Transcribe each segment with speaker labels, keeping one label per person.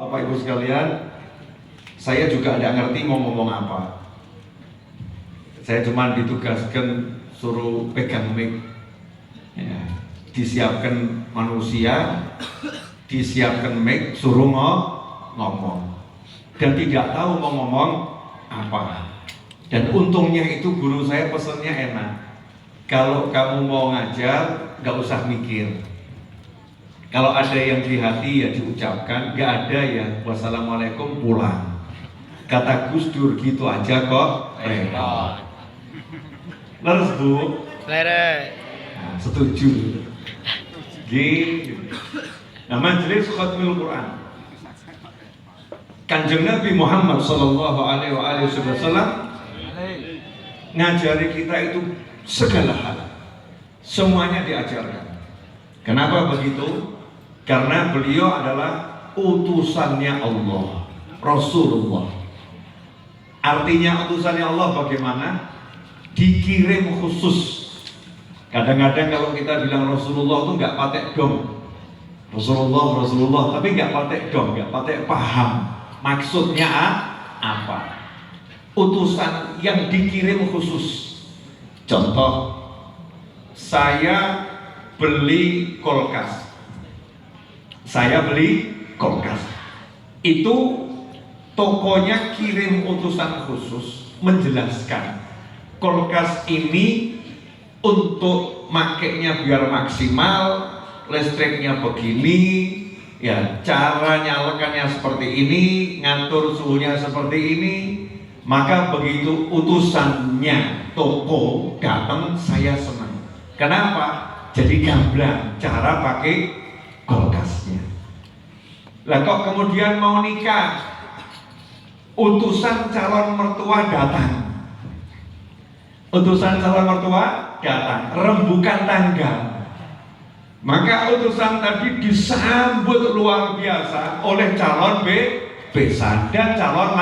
Speaker 1: Bapak Ibu sekalian, saya juga tidak ngerti mau ngomong apa. Saya cuma ditugaskan suruh pegang mic, ya, disiapkan manusia, disiapkan mic, suruh ngomong, dan tidak tahu mau ngomong apa. Dan untungnya itu guru saya pesannya enak. Kalau kamu mau ngajar, nggak usah mikir. Kalau ada yang di hati ya diucapkan, nggak ada ya wassalamualaikum pulang. Kata Gus Dur gitu aja kok repot. Leres Bu?
Speaker 2: Leres.
Speaker 1: Nah, setuju. Gitu. Nah, majelis khatmil Quran. Kanjeng Nabi Muhammad Sallallahu Alaihi Wasallam ngajari kita itu segala hal, semuanya diajarkan. Kenapa begitu? Karena beliau adalah utusannya Allah, Rasulullah. Artinya utusannya Allah bagaimana? Dikirim khusus. Kadang-kadang kalau kita bilang Rasulullah itu nggak patek dong, Rasulullah, tapi nggak patek dong, nggak patek paham maksudnya apa. Utusan yang dikirim khusus. Contoh, saya beli kulkas. Itu tokonya kirim utusan khusus menjelaskan kulkas ini untuk makainya biar maksimal, listriknya begini, ya cara nyalakannya seperti ini, ngatur suhunya seperti ini. Maka begitu utusannya toko datang, saya senang. Kenapa? Jadi gamblang cara pakai kulkasnya. Lah kok kemudian mau nikah, utusan calon mertua datang. Rembukan tanggal. Maka utusan tadi disambut luar biasa oleh calon besan dan calon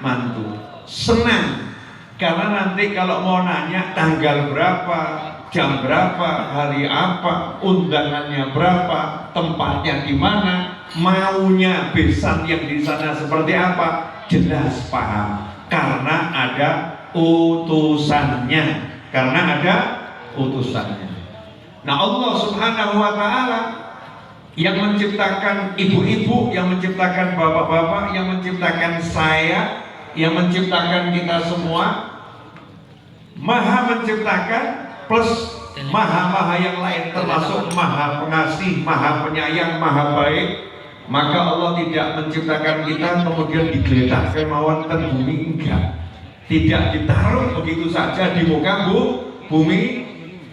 Speaker 1: mantu. Senang karena nanti kalau mau nanya tanggal berapa, jam berapa, hari apa, undangannya berapa, tempatnya di mana, maunya besan yang di sana seperti apa, jelas paham karena ada utusannya. Nah, Allah Subhanahu wa Ta'ala yang menciptakan ibu-ibu, yang menciptakan bapak-bapak, yang menciptakan saya, yang menciptakan kita semua, maha menciptakan plus maha yang lain, termasuk maha pengasih, maha penyayang, maha baik. Maka Allah tidak menciptakan kita kemudian digeletakkan mawon ten bumi, enggak. Tidak ditaruh begitu saja di muka bumi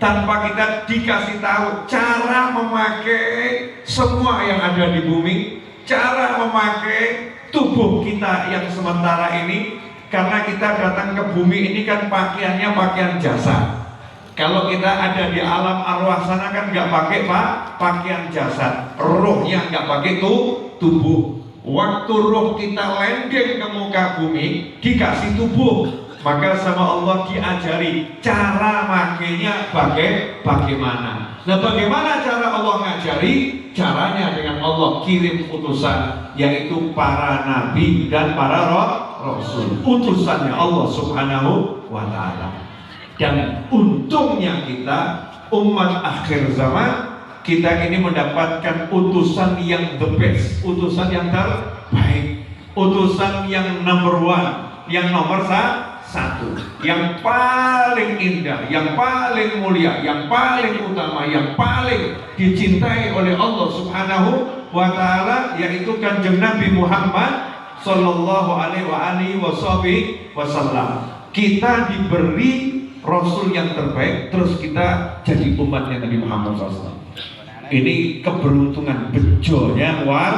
Speaker 1: tanpa kita dikasih tahu cara memakai semua yang ada di bumi, cara memakai tubuh kita yang sementara ini. Karena kita datang ke bumi ini kan pakaiannya pakaian jasad. Kalau kita ada di alam arwah sana kan nggak pakai pakaian jasad, rohnya nggak pakai tubuh. Waktu roh kita landing ke muka bumi dikasih tubuh, maka sama Allah diajari cara makainya bagaimana. Nah, bagaimana cara Allah ngajari? Caranya dengan Allah kirim utusan, yaitu para nabi dan para rasul. Utusannya Allah Subhanahu wa Ta'ala. Dan untungnya kita umat akhir zaman, kita ini mendapatkan utusan yang the best, utusan yang terbaik, utusan yang number one, yang nomor satu, yang paling indah, yang paling mulia, yang paling utama, yang paling dicintai oleh Allah Subhanahu wa Ta'ala, yaitu Kanjeng Nabi Muhammad Sallallahu Alaihi Wasallam. Kita diberi Rasul yang terbaik, terus kita jadi umatnya Nabi Muhammad SAW. Ini keberuntungan bejonya luar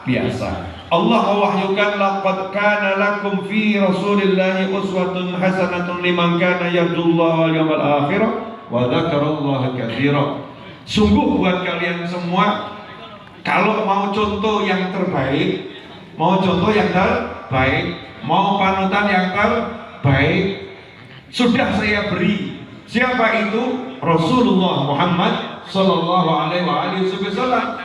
Speaker 1: biasa. Allah mewahyukan, laqad kana lakum fi Rasulillahi uswatun hasanatun liman kana yarjullaha wal yawmal akhir wa dzakarallaha katsiran. Sungguh buat kalian semua, kalau mau contoh yang terbaik, mau panutan yang terbaik, sudah saya beri. Siapa itu? Rasulullah Muhammad Sallallahu Alaihi Wasallam.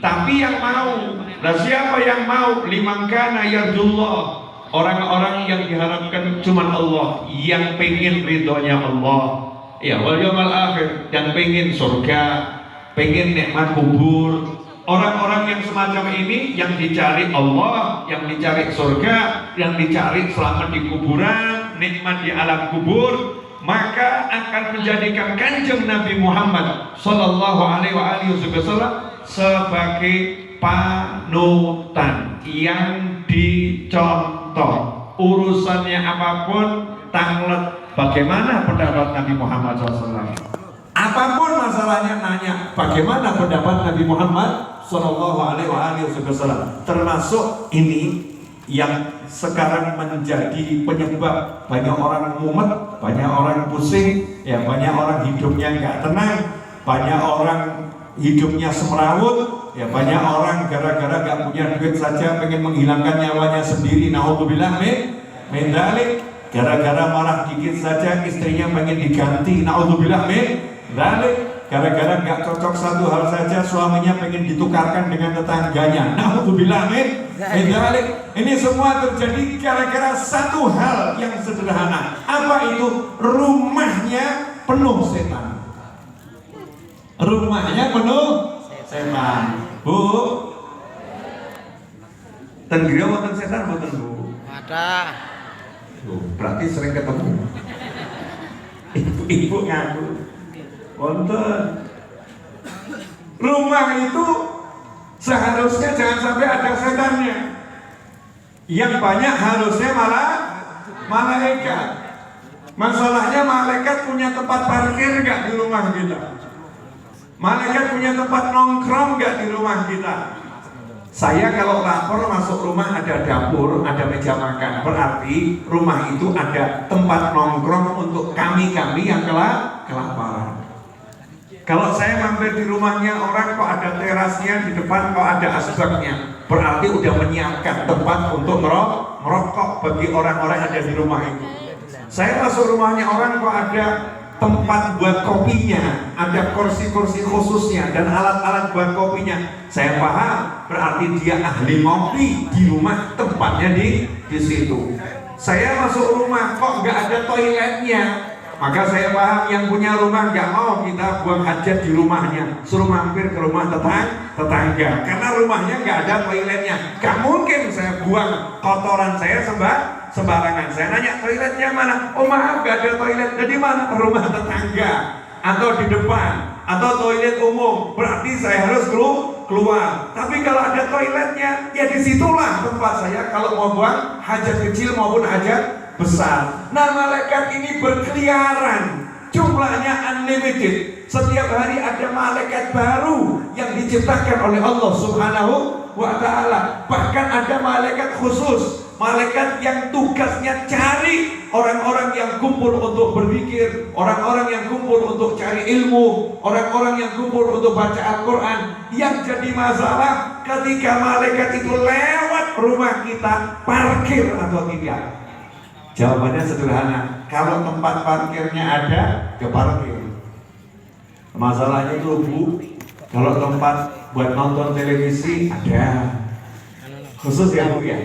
Speaker 1: Tapi yang mau Dan siapa yang mau liman kana yardullah, orang-orang yang diharapkan cuma Allah, yang pengen ridhonya Allah, ya wal yaumil akhir, dan pengen surga, pengen nikmat kubur. Orang-orang yang semacam ini yang dicari Allah, yang dicari surga, yang dicari selamat di kuburan, nikmat di alam kubur, maka akan menjadikan Kanjeng Nabi Muhammad sallallahu alaihi wasallam sebagai panutan yang dicontoh. Urusannya apapun tanglet. Bagaimana pendapat Nabi Muhammad SAW? Apapun masalahnya nanya bagaimana pendapat Nabi Muhammad Sallallahu Alaihi Wasallam. Termasuk ini yang sekarang menjadi penyebab banyak orang mumet, banyak orang pusing, ya banyak orang hidupnya nggak tenang, banyak orang hidupnya semrawut, ya banyak orang gara-gara nggak punya duit saja pengen menghilangkan nyawanya sendiri. Naudzubillah min dzalik. Gara-gara marah dikit saja istrinya pengen diganti. Naudzubillah min dzalik. Gara-gara nggak cocok satu hal saja suaminya pengen ditukarkan dengan tetangganya. Naudzubillah min dzalik. Ini semua terjadi gara-gara satu hal yang sederhana. Apa itu? Rumahnya penuh setan. Rumahnya penuh setan. Bu, ten griya wonten setan mboten, Bu?
Speaker 2: Ada.
Speaker 1: Berarti sering ketemu. Ibu-ibu ngaku. Wonten. Rumah itu seharusnya jangan sampai ada setannya. Yang banyak harusnya malah malaikat. Masalahnya malaikat punya tempat parkir nggak di rumah kita? Malaikat punya tempat nongkrong nggak di rumah kita? Saya kalau lapor masuk rumah ada dapur, ada meja makan, berarti rumah itu ada tempat nongkrong untuk kami-kami yang kelaparan. Kalau saya mampir di rumahnya orang kok ada terasnya, di depan kok ada asbaknya, berarti udah menyiapkan tempat untuk merokok bagi orang-orang yang ada di rumah itu. Saya masuk rumahnya orang kok ada tempat buat kopinya, ada kursi-kursi khususnya dan alat-alat buat kopinya. Saya paham, berarti dia ahli ngopi di rumah, tempatnya di situ. Saya masuk rumah kok nggak ada toiletnya, maka saya paham yang punya rumah nggak mau kita buang hajat di rumahnya, suruh mampir ke rumah tetangga, karena rumahnya nggak ada toiletnya. Gak mungkin saya buang kotoran saya sembarangan. Saya nanya toiletnya mana? Oh maaf, gak ada toilet. Jadi mana? Rumah tetangga atau di depan atau toilet umum. Berarti saya harus keluar. Tapi kalau ada toiletnya, ya disitulah tempat saya kalau mau buang hajat kecil maupun hajat besar. Nah, malaikat ini berkeliaran, jumlahnya unlimited. Setiap hari ada malaikat baru yang diciptakan oleh Allah Subhanahu wa Ta'ala. Bahkan ada malaikat khusus, malaikat yang tugasnya cari orang-orang yang kumpul untuk berzikir, orang-orang yang kumpul untuk cari ilmu, orang-orang yang kumpul untuk baca Al-Quran. Yang jadi masalah ketika malaikat itu lewat rumah kita, parkir atau tidak? Jawabannya sederhana, kalau tempat parkirnya ada, ya parkir. Masalahnya itu Bu, kalau tempat buat nonton televisi ada, khusus ya Bu ya?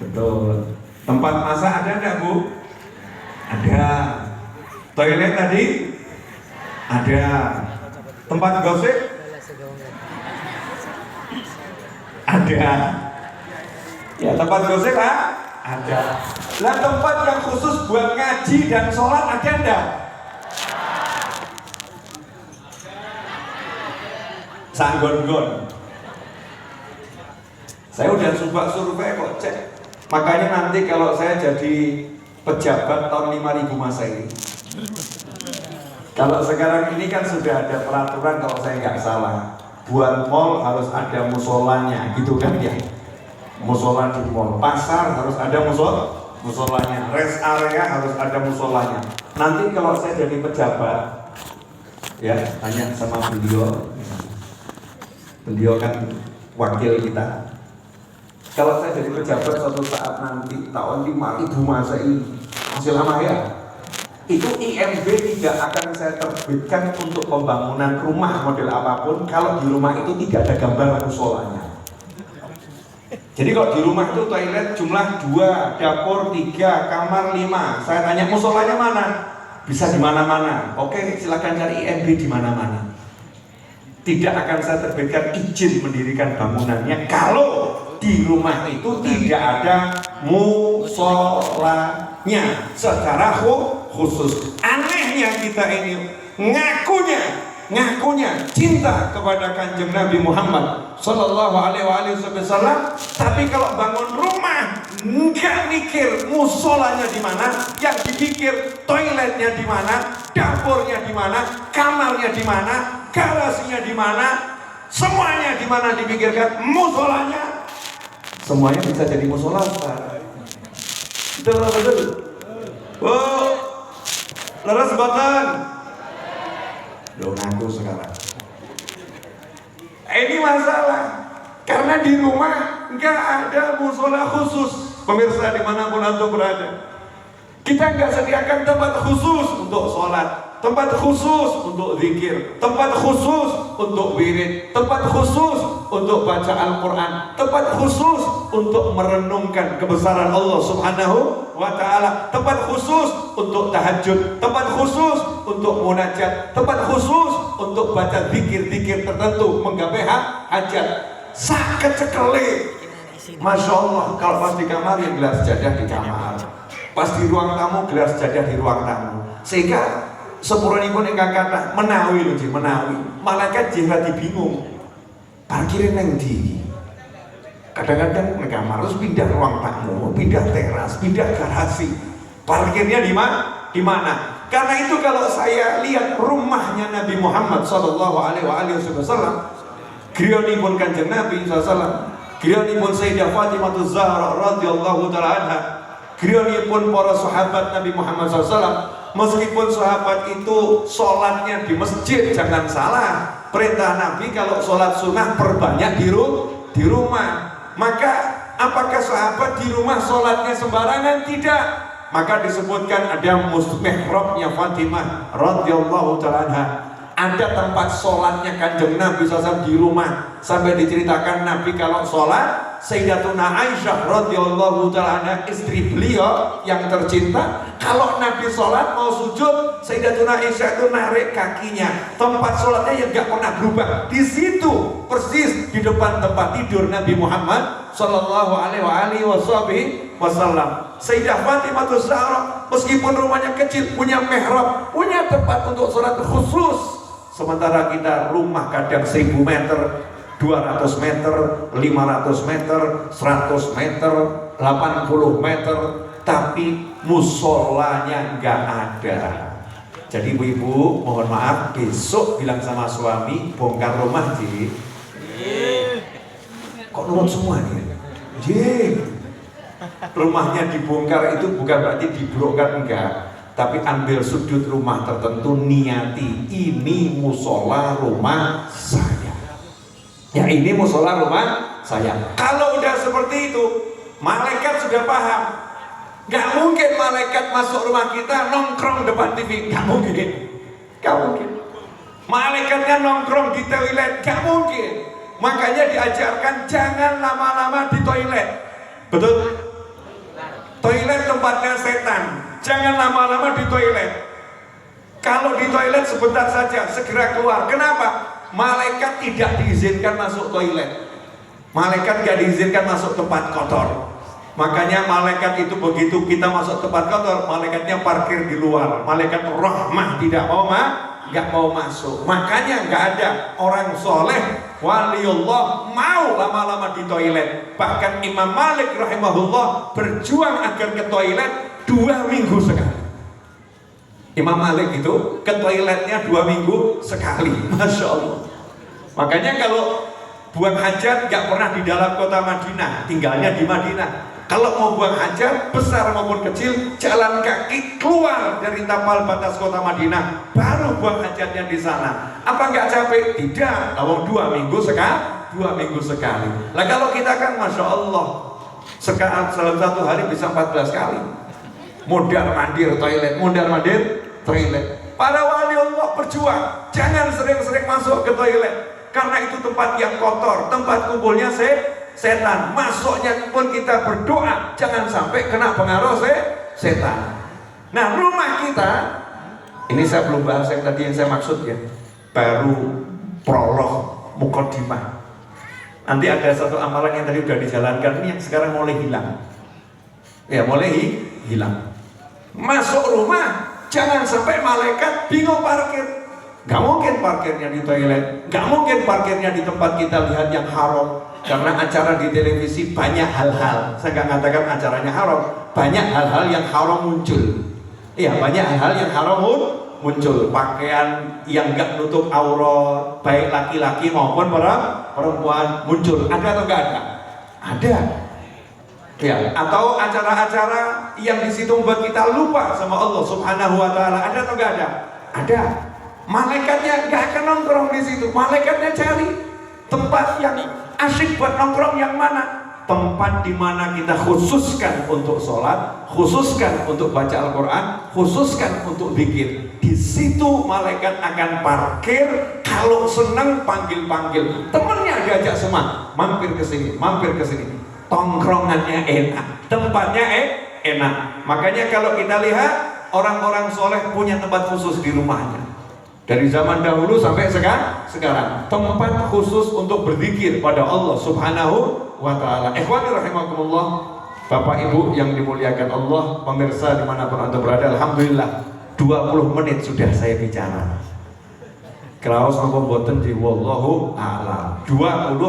Speaker 1: Betul. Tempat masak ada enggak Bu? Ada. Toilet tadi? Ada. Tempat gosip? Ada. Ya tempat gosip ada. Lah tempat yang khusus buat ngaji dan sholat ada enggak? Sanggon-gon. Saya udah coba survei kok, cek. Makanya nanti kalau saya jadi pejabat tahun 5000 Masehi, kalau sekarang ini kan sudah ada peraturan kalau saya nggak salah, buat mall harus ada musolanya, gitu kan ya? Musola di mall, pasar harus ada musolanya, rest area harus ada musolanya. Nanti kalau saya jadi pejabat, ya tanya sama beliau kan wakil kita. Kalau saya jadi pejabat suatu saat nanti tahun 5000 Masehi, masih lama ya, itu IMB tidak akan saya terbitkan untuk pembangunan rumah model apapun kalau di rumah itu tidak ada gambar musolanya. Jadi kalau di rumah itu toilet jumlah 2, dapur 3, kamar 5. Saya tanya musolanya mana? Bisa di mana-mana. Oke, silakan cari IMB di mana-mana. Tidak akan saya terbitkan izin mendirikan bangunannya kalau di rumah itu tidak ada musolanya secara khusus. Anehnya kita ini ngakunya cinta kepada Kanjeng Nabi Muhammad Sallallahu Alaihi Wasallam, tapi kalau bangun rumah nggak mikir musolanya di mana, yang dipikir toiletnya di mana, dapurnya di mana, kamarnya di mana, garasinya di mana, semuanya di mana dipikirkan musolanya. Semuanya bisa jadi musola, betul. Oh, leres boten. Lo ngaku sekarang. Ini masalah karena di rumah nggak ada musola khusus. Pemirsa dimanapun antum berada, kita nggak sediakan tempat khusus untuk sholat, tempat khusus untuk zikir, tempat khusus untuk wirid, tempat khusus untuk baca Al-Quran, tempat khusus untuk merenungkan kebesaran Allah Subhanahu wa Ta'ala, tempat khusus untuk tahajud, tempat khusus untuk munajat, tempat khusus untuk baca zikir-zikir tertentu, menggapai hajat. Sakit sekali. Masya Allah, kalau pas di kamar ya gelas jadah di kamar, pas di ruang tamu gelas jadah di ruang tamu, sehingga sepurunipun ingkang kathah menawi lho nggih, menawi malaikat jeneng bingung parkirin nang ndi. Kadang-kadang di kamar terus pindah ruang tamu, pindah teras, pindah garasi, parkirnya di mana? Karena itu kalau saya lihat rumahnya Nabi Muhammad Sallallahu Alaihi Wasallam, griyonipun Kanjeng Nabi SAW, griyonipun Sayyidah Fatimah Zahra radhiyallahu taala anha, griyonipun para sahabat Nabi Muhammad SAW. Meskipun sahabat itu sholatnya di masjid, jangan salah, perintah Nabi kalau sholat sunnah perbanyak di rumah. Maka apakah sahabat di rumah sholatnya sembarangan? Tidak. Maka disebutkan ada mihrabnya Fatimah radhiyallahu taala anha, ada tempat sholatnya Kanjeng Nabi SAW di rumah. Sampai diceritakan Nabi kalau sholat, Sayyidatuna Aisyah radhiyallahu ta'ala anha, istri beliau yang tercinta, kalau Nabi sholat mau sujud, Sayyidatuna Aisyah itu narik kakinya. Tempat sholatnya yang gak pernah berubah. Di situ persis di depan tempat tidur Nabi Muhammad Sallallahu Alaihi Wasallam. Sayyidah Fatimah Zahra meskipun rumahnya kecil, punya mihrab, punya tempat untuk sholat khusus. Sementara kita rumah kadang 1000 meter, 200 meter, 500 meter, 100 meter, 80 meter, tapi musolanya nggak ada. Jadi ibu-ibu mohon maaf, besok bilang sama suami bongkar rumah Ji. Kok nurut semua nih? Ji, rumahnya dibongkar itu bukan berarti dibongkar, enggak, tapi ambil sudut rumah tertentu, niati ini musola rumah saya. Ya ini musola rumah saya. Kalau udah seperti itu, malaikat sudah paham. Gak mungkin malaikat masuk rumah kita nongkrong depan TV, gak mungkin. Gak mungkin. Malaikatnya nongkrong di toilet, gak mungkin. Makanya diajarkan jangan lama-lama di toilet. Betul? Toilet tempatnya setan. Jangan lama-lama di toilet. Kalau di toilet sebentar saja, segera keluar. Kenapa? Malaikat tidak diizinkan masuk toilet. Malaikat tidak diizinkan masuk tempat kotor. Makanya malaikat itu begitu kita masuk tempat kotor, malaikatnya parkir di luar. Malaikat rahmah tidak mau nggak mau masuk. Makanya nggak ada orang soleh waliullah mau lama-lama di toilet. Bahkan Imam Malik rahimahullah berjuang agar ke toilet 2 minggu sekali. Imam Malik itu ke toiletnya 2 minggu sekali, masya Allah. Makanya kalau buang hajat nggak pernah di dalam kota Madinah, tinggalnya di Madinah. Kalau mau buang hajat besar maupun kecil, jalan kaki keluar dari tapal batas kota Madinah, baru buang hajatnya di sana. Apa nggak capek? Tidak. Lawang 2 minggu sekali, 2 minggu sekali. Lah kalau kita kan masya Allah, sekarang dalam 1 hari bisa 14 kali. Mondar mandir toilet, mondar mandir toilet. Para wali Allah berjuang, jangan sering-sering masuk ke toilet, karena itu tempat yang kotor, tempat kumpulnya setan. Masuknya pun kita berdoa jangan sampai kena pengaruh setan. Nah, rumah kita ini saya belum bahas yang tadi yang saya maksud ya, baru prolog mukaddimah. Nanti ada satu amalan yang tadi udah dijalankan, ini yang sekarang mulai hilang. Ya, mulai hilang. Masuk rumah, jangan sampai malaikat bingung parkir. Gak mungkin parkirnya di toilet, gak mungkin parkirnya di tempat kita lihat yang haram. Karena acara di televisi banyak hal-hal, saya gak mengatakan acaranya haram, banyak hal-hal yang haram muncul. Iya, banyak hal-hal yang haram muncul. Pakaian yang gak nutup aurat, baik laki-laki maupun perempuan muncul. Ada atau gak ada? Ada. Ya, atau acara-acara yang di situ membuat kita lupa sama Allah Subhanahu wa taala. Ada atau enggak ada? Ada. Malaikatnya enggak akan nongkrong di situ. Malaikatnya cari tempat yang asyik buat nongkrong yang mana? Tempat di mana kita khususkan untuk sholat, khususkan untuk baca Al-Quran, khususkan untuk zikir. Di situ malaikat akan parkir. Kalau senang panggil-panggil. Temennya diajak semua, mampir ke sini, mampir ke sini. Tongkrongannya enak, tempatnya enak. Makanya kalau kita lihat orang-orang soleh punya tempat khusus di rumahnya. Dari zaman dahulu sampai sekarang tempat khusus untuk berzikir pada Allah Subhanahu wa ta'ala. Ikhwani rahimakumullah, Bapak Ibu yang dimuliakan Allah, pemirsa dimanapun Anda berada, alhamdulillah 20 menit sudah saya bicara. Kraos apa mboten di wallahu a'lam. 20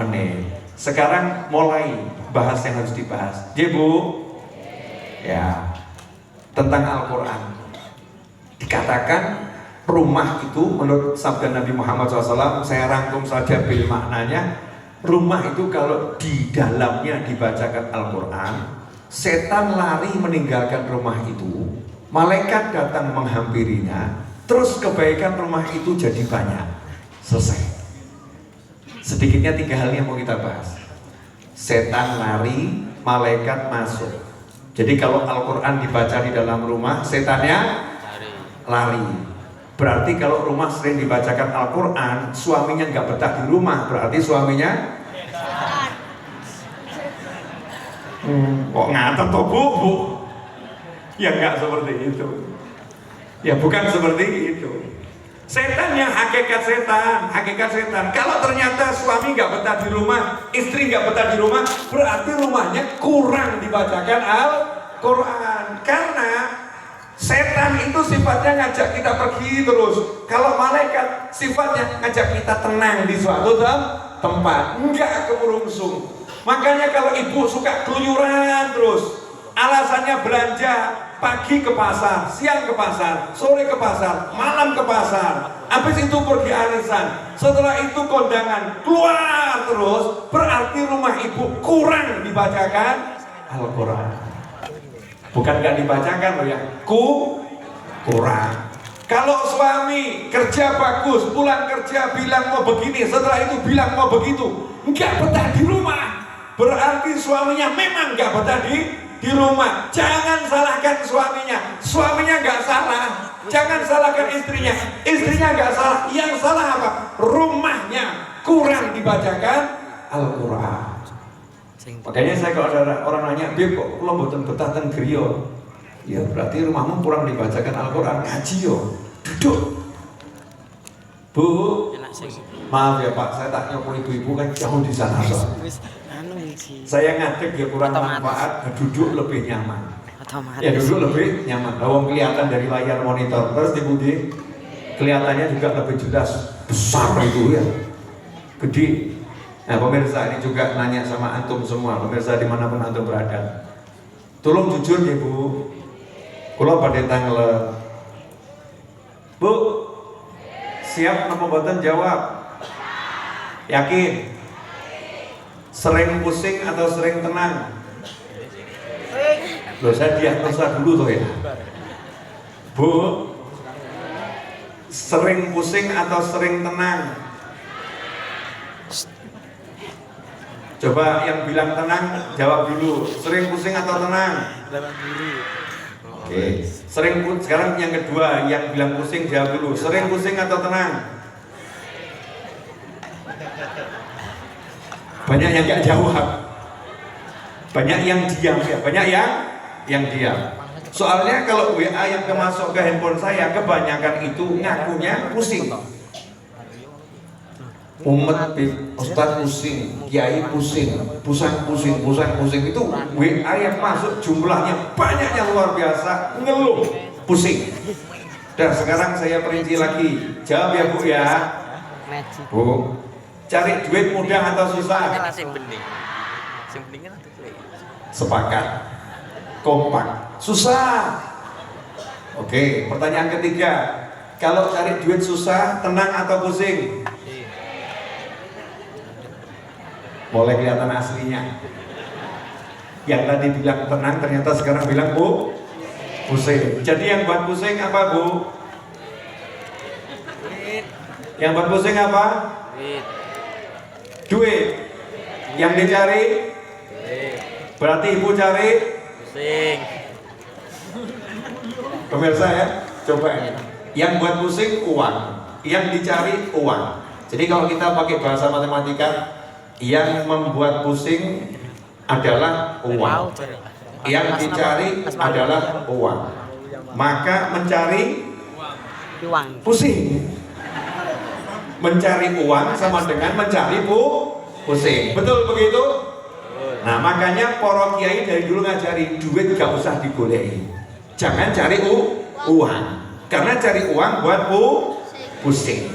Speaker 1: menit. Sekarang mulai bahas yang harus dibahas. Ya Bu, ya, tentang Al-Quran. Dikatakan rumah itu menurut sabda Nabi Muhammad SAW, saya rangkum saja bil maknanya. Rumah itu kalau di dalamnya dibacakan Al-Quran, setan lari meninggalkan rumah itu, malaikat datang menghampirinya, terus kebaikan rumah itu jadi banyak. Selesai. Sedikitnya 3 hal yang mau kita bahas. Setan lari, malaikat masuk. Jadi kalau Al-Quran dibaca di dalam rumah, setannya lari. Berarti kalau rumah sering dibacakan Al-Quran, suaminya nggak betah di rumah, berarti suaminya kok ngatet toh bu? Ya nggak seperti itu. Ya bukan seperti itu. Setan yang hakikat setan. Kalau ternyata suami nggak betah di rumah, istri nggak betah di rumah, berarti rumahnya kurang dibacakan Al-Quran. Karena setan itu sifatnya ngajak kita pergi terus. Kalau malaikat sifatnya ngajak kita tenang di suatu tempat, enggak kemurungsung. Makanya kalau ibu suka keluyuran terus, alasannya belanja, pagi ke pasar, siang ke pasar, sore ke pasar, malam ke pasar, habis itu pergi arisan, setelah itu kondangan, keluar terus, berarti rumah ibu kurang dibacakan Al-Quran. Bukan gak dibacakan loh ya, kurang. Kalau suami kerja bagus, pulang kerja bilang mau begini, setelah itu bilang mau begitu, nggak betah di rumah, berarti suaminya memang nggak betah di rumah. Jangan salahkan suaminya nggak salah. Jangan salahkan istrinya nggak salah. Yang salah apa? Rumahnya kurang dibacakan Al-Quran. Makanya saya kalau ada orang nanya, "Bib, kok lo mboten betah teng griya?" Ya berarti rumahmu kurang dibacakan Al-Quran. Ngaji yo, duduk. Bu, maaf ya Pak, saya tak nyokong ibu-ibu kan jauh di sana. Saya ngadeg ya kurang manfaat, duduk lebih nyaman. Ya duduk lebih nyaman. Lawang kelihatan dari layar monitor. Terus di budi kelihatannya juga lebih jelas, besar itu ya, gede. Nah pemirsa ini juga nanya sama antum semua, pemirsa dimanapun antum berada, tolong jujur ya Bu. Kalau pada tanggal Bu, siap nama boten jawab? Yakin? Sering pusing atau sering tenang? Loh saya diagnosa dulu tuh ya. Bu, sering pusing atau sering tenang? Coba yang bilang tenang jawab dulu. Sering pusing atau tenang? Oke. Sering, sekarang yang kedua yang bilang pusing jawab dulu. Sering pusing atau tenang? Banyak yang nggak jawab, banyak yang diam ya, banyak yang diam. Soalnya kalau WA yang masuk ke handphone saya kebanyakan itu ngakunya pusing. Umat Ustaz pusing, Kiai pusing, pusing itu WA yang masuk jumlahnya banyak yang luar biasa, ngeluh, pusing. Dan sekarang saya perinci lagi, jawab ya Bu ya. Bu, cari duit mudah atau susah? Sepakat, kompak, susah. Oke, pertanyaan ketiga, kalau cari duit susah, tenang atau pusing? Boleh kelihatan aslinya. Yang tadi bilang tenang, ternyata sekarang bilang pusing. Jadi yang buat pusing apa Bu? Yang buat pusing apa? Duit. Yang dicari? Berarti ibu cari? Pusing. Pemirsa ya, coba ini. Yang buat pusing uang, yang dicari uang. Jadi kalau kita pakai bahasa matematika, yang membuat pusing adalah uang, yang dicari adalah uang. Maka mencari uang pusing. Mencari uang sama dengan mencari pusing. Betul begitu? Nah makanya para kiai dari dulu ngajari duit gak usah digoleki, jangan cari uang, karena cari uang buat pusing.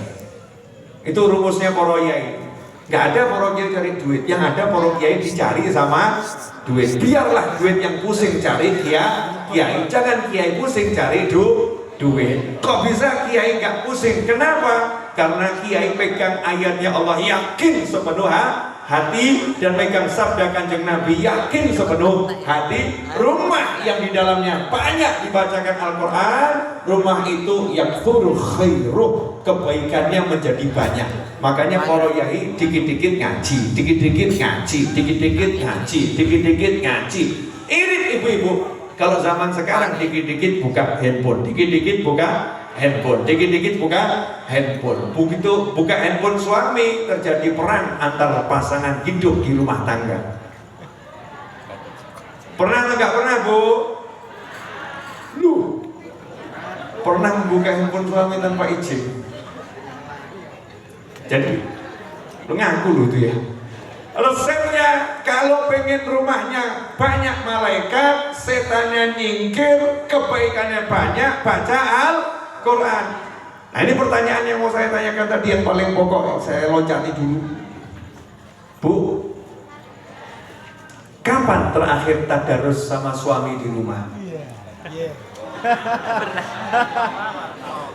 Speaker 1: Itu rumusnya para kiai. Gak ada para kiai cari duit, yang ada para kiai dicari sama duit. Biarlah duit yang pusing cari kiai, jangan kiai pusing cari duit. Kok bisa kiai gak pusing? Kenapa? Karena kiai pegang ayatnya Allah, yakin sepenuh hati, dan pegang sabda Kanjeng Nabi, yakin sepenuh hati. Rumah yang di dalamnya banyak dibacakan Al-Quran, rumah itu yang khairuh, kebaikannya menjadi banyak. Makanya para yai dikit-dikit ngaji, dikit-dikit ngaji, dikit-dikit ngaji, dikit-dikit ngaji. Irit ibu-ibu, kalau zaman sekarang dikit-dikit buka handphone, dikit-dikit buka handphone, dikit-dikit buka handphone. Begitu buka handphone suami, terjadi perang antara pasangan hidup di rumah tangga. Pernah atau nggak pernah Bu? Lu pernah membuka handphone suami tanpa izin? Jadi lu ngaku lu tuh ya. Resepnya kalau pengen rumahnya banyak malaikat, setannya nyingkir, kebaikannya banyak, baca Al-Quran. Nah ini pertanyaan yang mau saya tanyakan tadi yang paling pokok, saya loncati dulu. Bu, kapan terakhir tadarus sama suami di rumah?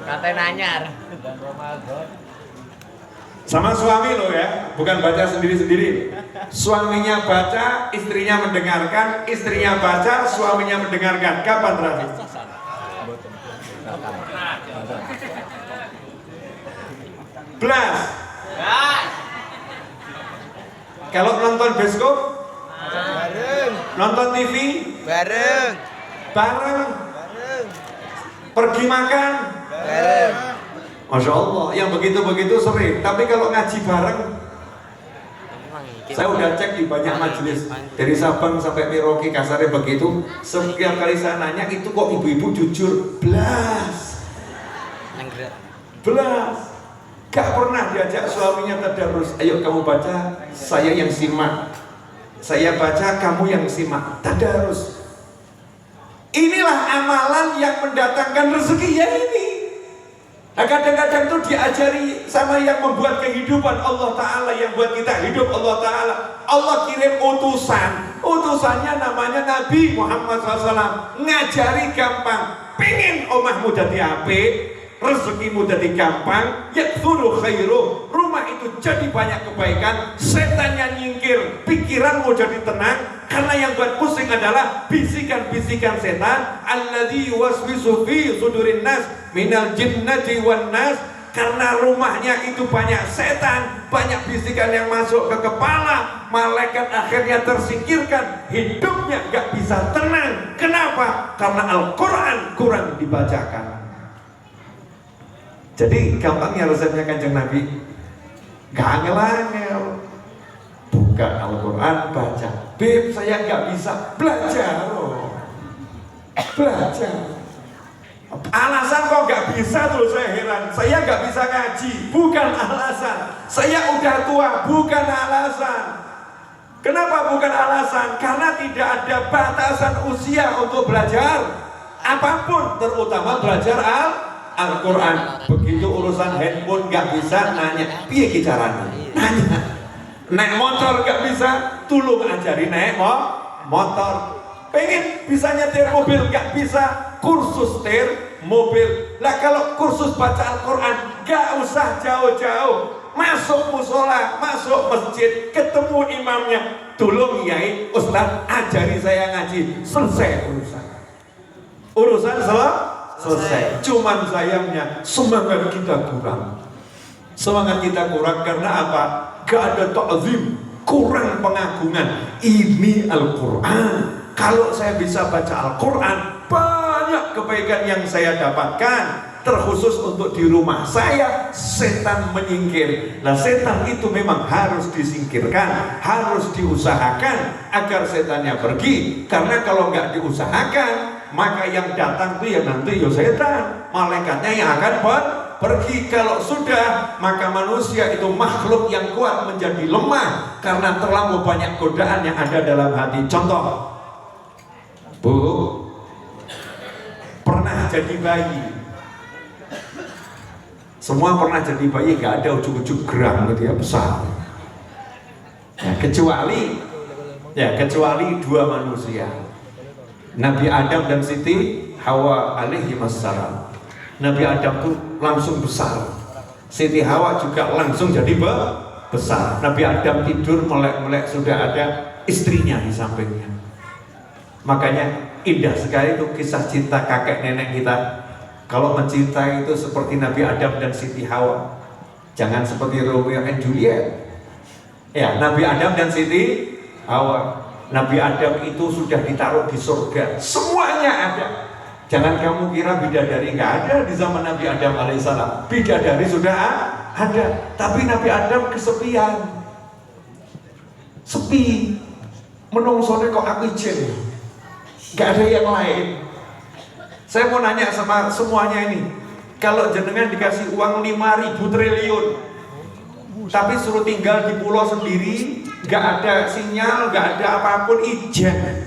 Speaker 2: Katanya nanyar.
Speaker 1: Sama suami loh ya, bukan baca sendiri-sendiri. Suaminya baca, istrinya mendengarkan, istrinya baca, suaminya mendengarkan. Kapan terakhir? Belas. Kalau nonton bioskop,
Speaker 2: Bareng.
Speaker 1: nonton TV,
Speaker 2: Bareng.
Speaker 1: bareng. Pergi makan,
Speaker 2: Bareng.
Speaker 1: Masya Allah, yang begitu-begitu sering. Tapi kalau ngaji bareng, saya udah cek di banyak majelis dari Sabang sampai Merauke, kasarnya begitu. Setiap kali saya nanya itu kok ibu-ibu jujur, belas, gak pernah diajak suaminya tadarus. Ayo kamu baca, saya yang simak. Saya baca, kamu yang simak. Tadarus. Inilah amalan yang mendatangkan rezeki ya ini. Nah kadang-kadang itu diajari sama yang membuat kehidupan Allah Ta'ala, yang buat kita hidup Allah Ta'ala. Allah kirim utusan, utusannya namanya Nabi Muhammad SAW. Ngajari gampang, pengen omahmu jadi apik, rezekimu jadi gampang, yakthuru khairuh, rumah itu jadi banyak kebaikan, setannya nyingkir, pikiranmu jadi tenang. Karena yang buat pusing adalah bisikan-bisikan setan, alladzi yuwaswisu fi sudurin nas minal jinnati wan nas. Karena rumahnya itu banyak setan, banyak bisikan yang masuk ke kepala, malaikat akhirnya tersingkirkan, hidupnya gak bisa tenang. Kenapa? Karena Al-Quran kurang dibacakan. Jadi gampangnya resepnya Kanjeng Nabi, gak angel-angel. buka Al-Quran, baca. Beb, saya nggak bisa. Belajar. Belajar. Alasan kok nggak bisa, terus saya heran. Saya nggak bisa ngaji, bukan alasan. Saya udah tua, bukan alasan. Kenapa bukan alasan? Karena tidak ada batasan usia untuk belajar apapun, terutama belajar Al-Quran. Begitu urusan handphone nggak bisa, nanya, piye caranya? Nanya. Naik motor nggak bisa, tolong ajari naik motor. Pengen bisa nyetir mobil nggak bisa, kursus setir mobil. Lah kalau kursus baca Al-Quran nggak usah jauh-jauh, masuk musola, masuk masjid, ketemu imamnya, tolong yai, ustaz ajari saya ngaji, selesai urusan selesai. Cuman sayangnya semangat kita kurang karena apa? Gak ada ta'zim, kurang pengagungan. Ini Al-Quran. Kalau saya bisa baca Al-Quran, banyak kebaikan yang saya dapatkan. Terkhusus untuk di rumah saya, setan menyingkir. Nah, setan itu memang harus disingkirkan, harus diusahakan agar setannya pergi. Karena kalau nggak diusahakan, maka yang datang itu ya nanti ya setan, malaikatnya yang akan pergi. Kalau sudah, maka manusia itu makhluk yang kuat menjadi lemah karena terlalu banyak godaan yang ada dalam hati. Contoh, Bu, pernah jadi bayi. Semua pernah jadi bayi, gak ada ujung-ujung gerang gitu ya, besar. Kecuali dua manusia, Nabi Adam dan Siti Hawa alaihi wassalam. Nabi Adam tuh langsung besar, Siti Hawa juga langsung jadi besar. Nabi Adam tidur melek-melek sudah ada istrinya di sampingnya. Makanya indah sekali tuh kisah cinta kakek nenek kita. Kalau mencintai itu seperti Nabi Adam dan Siti Hawa, jangan seperti Romeo and Juliet. Ya, Nabi Adam dan Siti Hawa. Nabi Adam itu sudah ditaruh di surga, semuanya ada. Jangan kamu kira bidadari nggak ada di zaman Nabi Adam alaihissalam. Bidadari sudah ada, tapi Nabi Adam kesepian, sepi. Menungsone kok aku ijen, nggak ada yang lain. Saya mau nanya sama semuanya ini, kalau jenengan dikasih uang 5.000 triliun, tapi suruh tinggal di pulau sendiri, nggak ada sinyal, nggak ada apapun, ijen,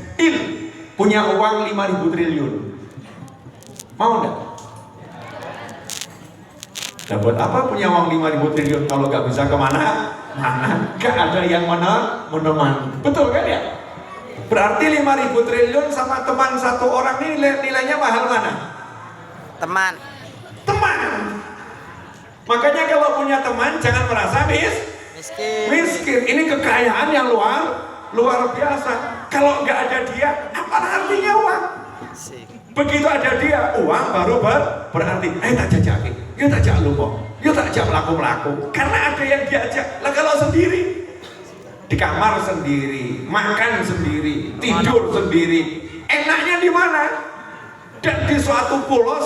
Speaker 1: punya uang 5.000 triliun, mau nggak? Dan buat apa punya uang 5.000 triliun kalau nggak bisa kemana? Nggak ada yang menemani, betul kan ya? Berarti 5.000 triliun sama teman satu orang ini nilainya mahal mana?
Speaker 2: Teman.
Speaker 1: Makanya kalau punya teman jangan merasa miskin. Ini kekayaan yang luar biasa. Kalau nggak ada dia, apa artinya uang? Begitu ada dia, uang baru berarti. Tak jajaki, yuk tak jak lupa, yuk tak jak melaku. Karena ada yang diajak. Lah kalau sendiri, di kamar sendiri, makan sendiri, tidur sendiri, enaknya di mana? Dan di suatu pulau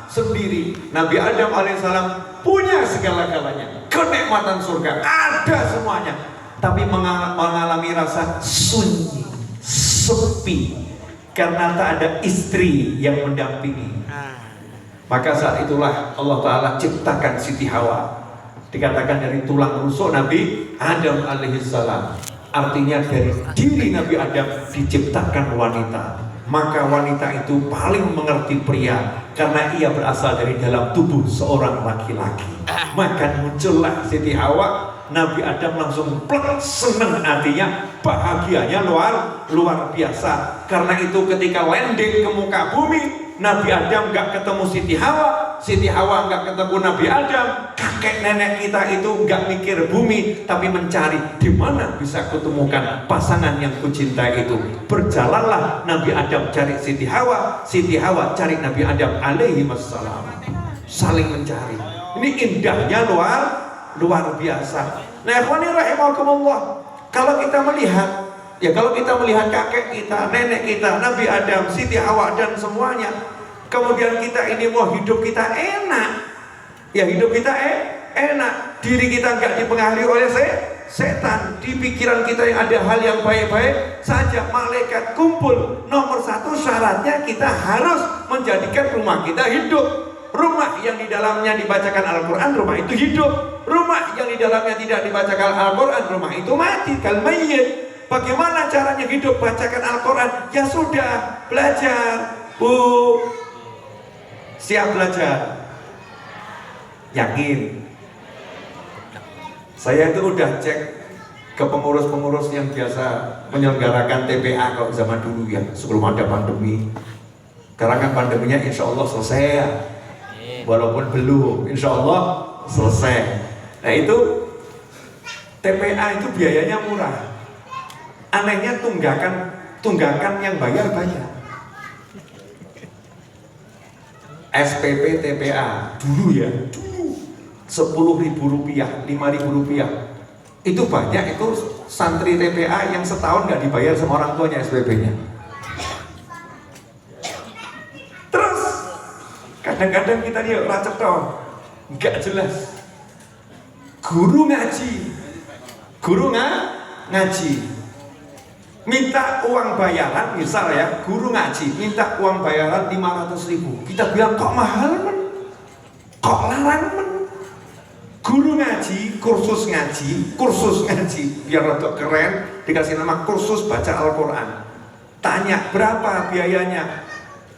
Speaker 1: sendiri. Nabi Adam alaihissalam punya segala-galanya, kenikmatan surga ada semuanya, tapi mengalami rasa sunyi, sepi, karena tak ada istri yang mendampingi. Maka saat itulah Allah Ta'ala ciptakan Siti Hawa. Dikatakan dari tulang rusuk Nabi Adam alaihissalam. Artinya dari diri Nabi Adam diciptakan wanita. Maka wanita itu paling mengerti pria karena ia berasal dari dalam tubuh seorang laki-laki. Maka muncullah Siti Hawa. Nabi Adam langsung plek, seneng hatinya, bahagianya luar biasa. Karena itu ketika landing ke muka bumi, Nabi Adam gak ketemu Siti Hawa gak ketemu Nabi Adam. Kakek nenek kita itu gak mikir bumi, tapi mencari di mana bisa kutemukan pasangan yang kucintai itu. Berjalanlah Nabi Adam cari Siti Hawa cari Nabi Adam alaihi wassalam. Saling mencari. Ini indahnya luar biasa. Nah, ikhwani rahimakumullah, kalau kita melihat kakek kita, nenek kita, Nabi Adam, Siti Hawa dan semuanya, kemudian kita ini mau hidup kita enak, ya hidup kita enak, diri kita nggak dipengaruhi oleh setan. Di pikiran kita yang ada hal yang baik-baik saja, malaikat kumpul. Nomor satu syaratnya kita harus menjadikan rumah kita hidup. Rumah yang di dalamnya dibacakan Al-Quran, rumah itu hidup. Rumah yang di dalamnya tidak dibacakan Al-Quran, rumah itu mati, kal mayyit. Bagaimana caranya hidup? Bacakan Al-Quran. Ya sudah, belajar. Bu, siap belajar? Yakin? Saya itu udah cek ke pengurus-pengurus yang biasa menyelenggarakan TPA kalau zaman dulu ya, sebelum ada pandemi. Karena kan pandeminya insya Allah selesai ya. Walaupun belum, insya Allah selesai. Nah itu TPA itu biayanya murah. Anehnya tunggakan yang bayar banyak. SPP TPA dulu ya, dulu 10.000 rupiah, 5.000 rupiah. Itu banyak, itu santri TPA yang setahun nggak dibayar sama orang tuanya SPP-nya. Kadang-kadang kita nih racet toh, nggak jelas. Guru ngaji, ngaji, minta uang bayaran, misal ya, guru ngaji minta uang bayaran 500.000. Kita bilang kok mahal men, kok larang men. Guru ngaji, kursus ngaji, biar rada keren, dikasih nama kursus baca Al-Quran. Tanya berapa biayanya?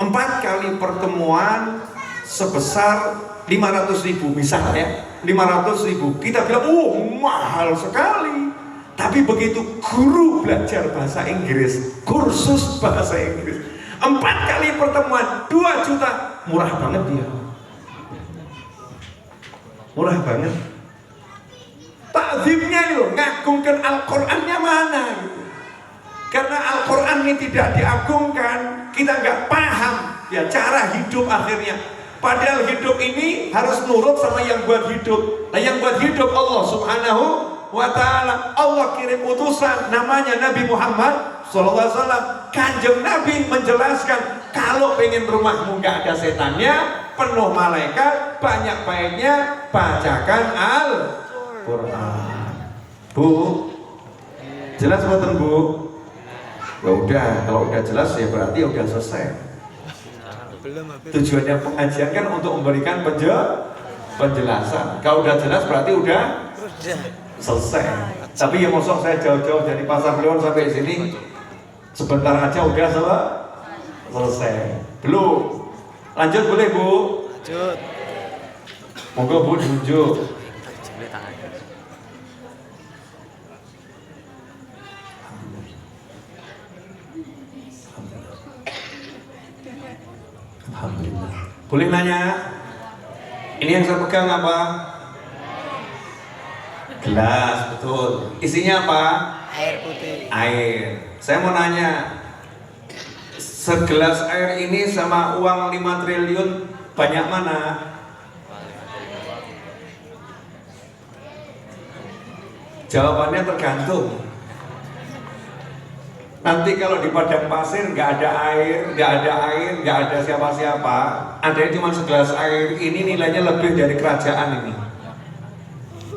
Speaker 1: 4 kali pertemuan sebesar 500.000 misalnya ya, 500.000. Kita bilang, mahal sekali. Tapi begitu guru belajar bahasa Inggris, kursus bahasa Inggris, 4 kali pertemuan 2 juta, murah banget dia. Murah banget. Takzimnya loh, ngagungkan Al-Qurannya mana gitu. Karena Al-Quran ini tidak diagungkan, kita nggak paham ya cara hidup akhirnya. Padahal hidup ini harus nurut sama yang buat hidup. Nah yang buat hidup Allah Subhanahu wa ta'ala. Allah kirim utusan namanya Nabi Muhammad SAW. Kanjeng Nabi menjelaskan, kalau pengen rumahmu gak ada setannya, penuh malaikat, banyak baiknya, bacakan Al-Quran. Bu, jelas buatan Bu? Ya udah, kalau udah jelas ya berarti udah selesai. Tujuannya pengajian kan untuk memberikan penjelasan. Kalau udah jelas berarti udah selesai. Tapi ya mosok saya jauh-jauh dari Pasar Kliwon sampai sini sebentar aja udah selesai. Belum. Lanjut boleh Bu? Lanjut. Monggo Bu tunjuk. Alhamdulillah. Boleh nanya? Ini yang saya pegang apa? Gelas, betul. Isinya apa?
Speaker 2: Air putih.
Speaker 1: Air. Saya mau nanya, segelas air ini sama uang 5 triliun banyak mana? Jawabannya tergantung. Nanti kalau di padang pasir nggak ada air, nggak ada siapa-siapa, ada cuma segelas air, ini nilainya lebih dari kerajaan ini.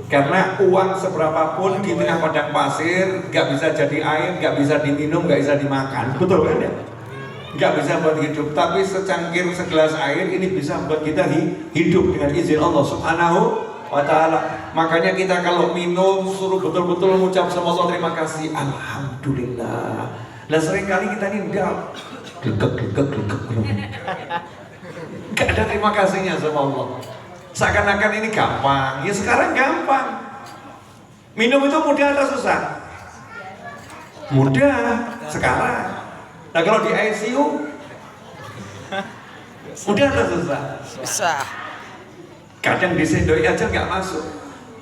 Speaker 1: Karena uang seberapapun di tengah padang pasir nggak bisa jadi air, nggak bisa diminum, nggak bisa dimakan, betul kan ya? Nggak bisa buat hidup. Tapi secangkir segelas air ini bisa buat kita hidup dengan izin Allah Subhanahu wa ta'ala. Makanya kita kalau minum suruh betul-betul mengucap sama Allah terima kasih, alhamdulillah. Nah seringkali kita ini enggak glegek enggak ada terima kasihnya sama Allah. Seakan-akan ini gampang. Ya sekarang gampang. Minum itu mudah atau susah? Mudah sekarang. Nah kalau di ICU mudah atau susah?
Speaker 2: Susah.
Speaker 1: Kadang disendoi aja nggak masuk.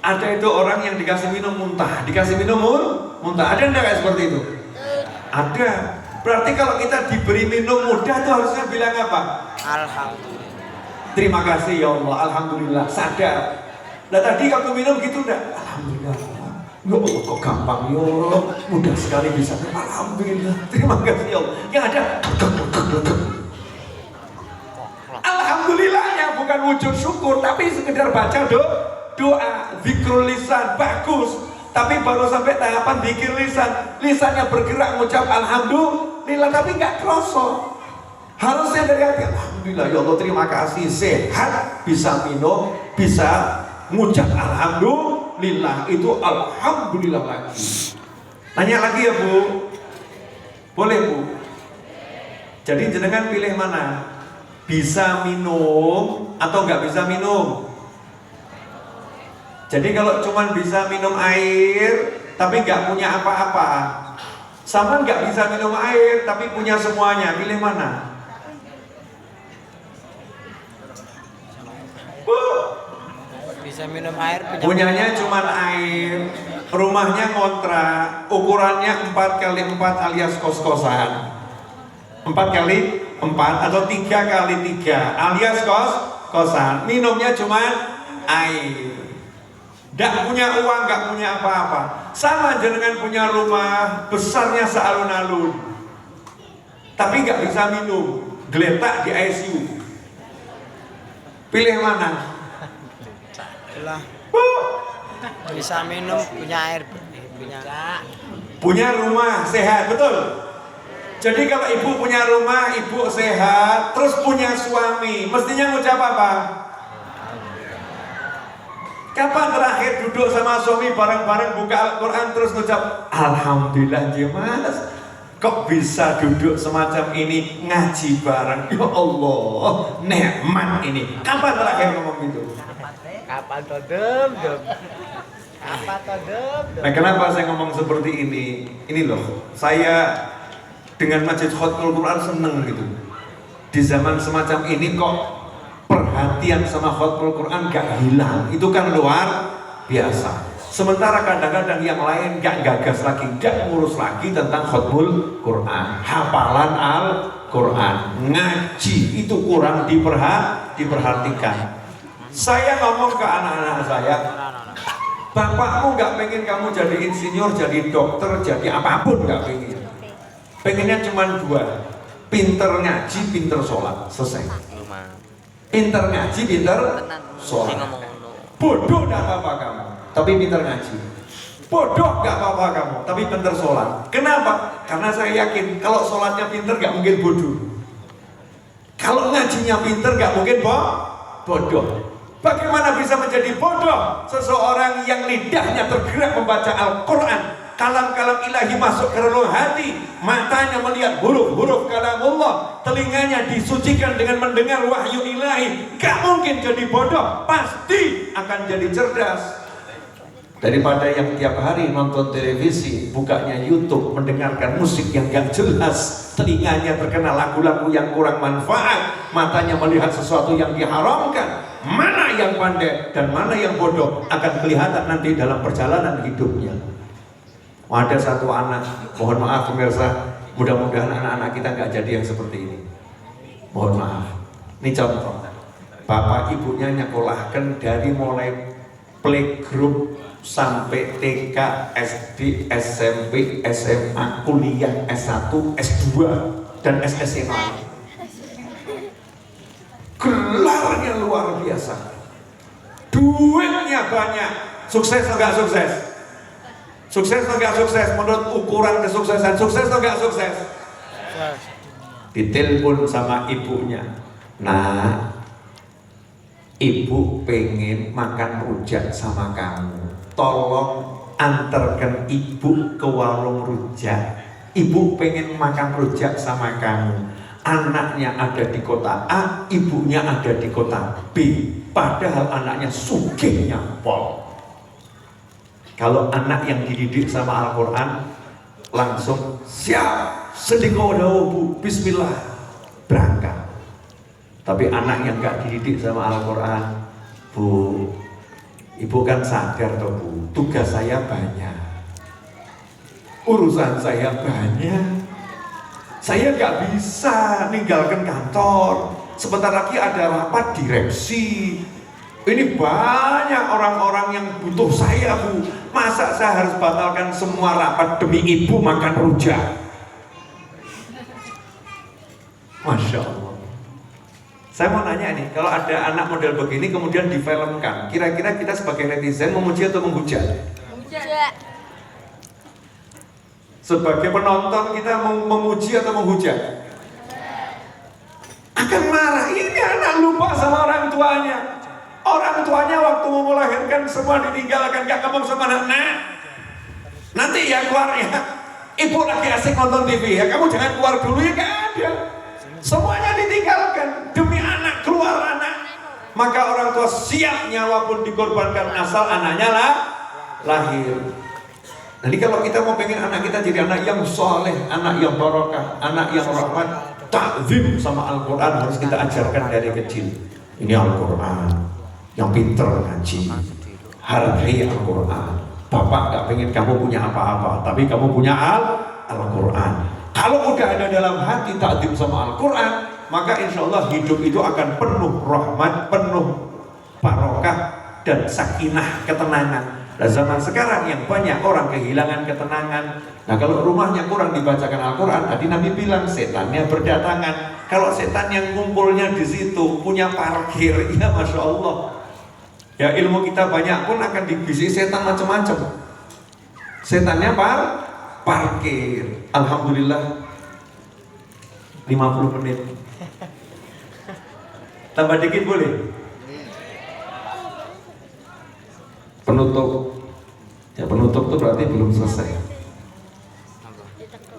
Speaker 1: Ada itu orang yang dikasih minum muntah, dikasih minum muntah. Ada enggak kayak seperti itu? Ada. Berarti kalau kita diberi minum mudah tuh harusnya bilang apa?
Speaker 2: Alhamdulillah.
Speaker 1: Terima kasih ya Allah, alhamdulillah. Sadar. Nah tadi kamu minum gitu enggak? Alhamdulillah. Ya Allah kok gampang ya Allah. Mudah sekali bisa. Alhamdulillah. Terima kasih ya Allah. Yang ada alhamdulillahnya bukan wujud syukur, tapi sekedar baca doa, zikrul lisan, bagus. tapi baru sampai tahapan zikir lisannya bergerak mengucap alhamdulillah tapi nggak kroso. Harusnya dari hati, alhamdulillah ya Allah terima kasih, sehat, bisa minum, bisa mengucap alhamdulillah, itu alhamdulillah lagi. Tanya lagi ya Bu, boleh Bu? Jadi jenengan pilih mana? Bisa minum atau nggak bisa minum? Jadi kalau cuma bisa minum air tapi nggak punya apa-apa, sama nggak bisa minum air tapi punya semuanya, pilih mana?
Speaker 2: Bisa minum air,
Speaker 1: Punyanya cuma air, rumahnya kontrak, ukurannya 4x4 alias kos-kosan, 4x4 atau 3x3 alias kos-kosan, minumnya cuma air. Nggak punya uang, nggak punya apa-apa. Sama aja dengan punya rumah besarnya sealun-alun, tapi nggak bisa minum, geletak di ICU. Pilih mana?
Speaker 2: bisa minum, punya air,
Speaker 1: punya rumah sehat, betul. Jadi kalau ibu punya rumah, ibu sehat, terus punya suami, mestinya ngucap apa? Kapan terakhir duduk sama suami bareng-bareng buka Al-Quran terus ngucap alhamdulillah Mas, kok bisa duduk semacam ini ngaji bareng, ya Allah nikmat ini. Kapan terakhir ngomong itu?
Speaker 2: Kapan tuh dem? Apa tuh dem?
Speaker 1: Nah kenapa saya ngomong seperti ini? Ini loh, saya dengan Masjid Khatmul Quran seneng gitu. Di zaman semacam ini kok perhatian sama Khatmul Quran gak hilang, itu kan luar biasa. Sementara kadang-kadang yang lain gak gagas lagi, gak ngurus lagi tentang Khatmul Quran, hafalan Al-Quran, ngaji itu kurang diperhatikan. Saya ngomong ke anak-anak saya, bapakmu gak pengen kamu jadi insinyur, jadi dokter, jadi apapun gak pengen. Pengennya cuma dua, pinter ngaji, pinter sholat, selesai. Pinter ngaji, pinter sholat. Bodoh gak apa-apa kamu, tapi pinter ngaji. Bodoh gak apa-apa kamu, tapi pinter sholat. Kenapa? Karena saya yakin kalau sholatnya pinter gak mungkin bodoh. Kalau ngajinya pinter gak mungkin bodoh. Bagaimana bisa menjadi bodoh seseorang yang lidahnya tergerak membaca Al-Quran, kalam-kalam ilahi masuk ke relung hati, matanya melihat huruf-huruf kalamullah, telinganya disucikan dengan mendengar wahyu ilahi, gak mungkin jadi bodoh, pasti akan jadi cerdas. Daripada yang tiap hari nonton televisi, bukanya YouTube, mendengarkan musik yang gak jelas, telinganya terkena lagu-lagu yang kurang manfaat, matanya melihat sesuatu yang diharamkan. Mana yang pandai dan mana yang bodoh akan kelihatan nanti dalam perjalanan hidupnya. Ada satu anak, mohon maaf pemirsa, mudah-mudahan anak-anak kita nggak jadi yang seperti ini. Mohon maaf. Ini contoh, bapak ibunya nyekolahkan dari mulai playgroup sampai TK, SD, SMP, SMA, kuliah S1, S2, dan SSMA. Gelarnya luar biasa, duitnya banyak, sukses atau nggak sukses? Sukses atau nggak sukses? Menurut ukuran kesuksesan, sukses atau nggak sukses? Ditelepon sama ibunya, nah ibu pengen makan rujak sama kamu, tolong antarkan ibu ke warung rujak. Ibu pengen makan rujak sama kamu. Anaknya ada di kota A, ibunya ada di kota B, padahal anaknya sugihnya pol. Kalau anak yang dididik sama Al-Quran, langsung siap, sedekah bu, bismillah, berangkat. Tapi anak yang gak dididik sama Al-Quran, bu, ibu kan sadar toh bu, tugas saya banyak, urusan saya banyak, saya gak bisa ninggalkan kantor, sebentar lagi ada rapat direksi, ini banyak orang-orang yang butuh saya bu, masa saya harus batalkan semua rapat demi ibu makan rujak? Masya Allah. Saya mau nanya nih, kalau ada anak model begini kemudian difilmkan, kira-kira kita sebagai netizen memuji atau menghujat? Sebagai penonton kita memuji atau menghujat? Akan marah. Ini anak lupa sama orang tuanya. Orang tuanya waktu mau melahirkan semua ditinggalkan, gak ngomong sama anak. Nah, nanti ya keluar ya. Ibu lagi asik nonton TV ya, kamu jangan keluar dulu ya, gak ada. Semuanya ditinggalkan demi anak, keluar anak. Maka orang tua siap nyawa pun dikorbankan asal anaknya lahir. Jadi kalau kita mau pengen anak kita jadi anak yang soleh, anak yang barokah, anak yang rahmat, takzim sama Al-Quran harus kita ajarkan dari kecil. Ini Al-Quran, yang pinter ngaji, hargai Al-Quran. Bapak gak pengen kamu punya apa-apa, tapi kamu punya Al-Quran. Kalau udah ada dalam hati takzim sama Al-Quran, maka insya Allah hidup itu akan penuh rahmat, penuh barokah dan sakinah, ketenangan. Nah, zaman sekarang yang banyak orang kehilangan ketenangan. Nah, kalau rumahnya kurang dibacakan Al-Quran, tadi Nabi bilang setannya berdatangan. Kalau setan yang ngumpulnya di situ punya parkir, ya Masya Allah. Ya ilmu kita banyak pun akan dibisi setan macam-macam. Setannya parkir. Alhamdulillah 50 menit. Tambah dikit boleh? Penutup. Ya penutup itu berarti belum selesai.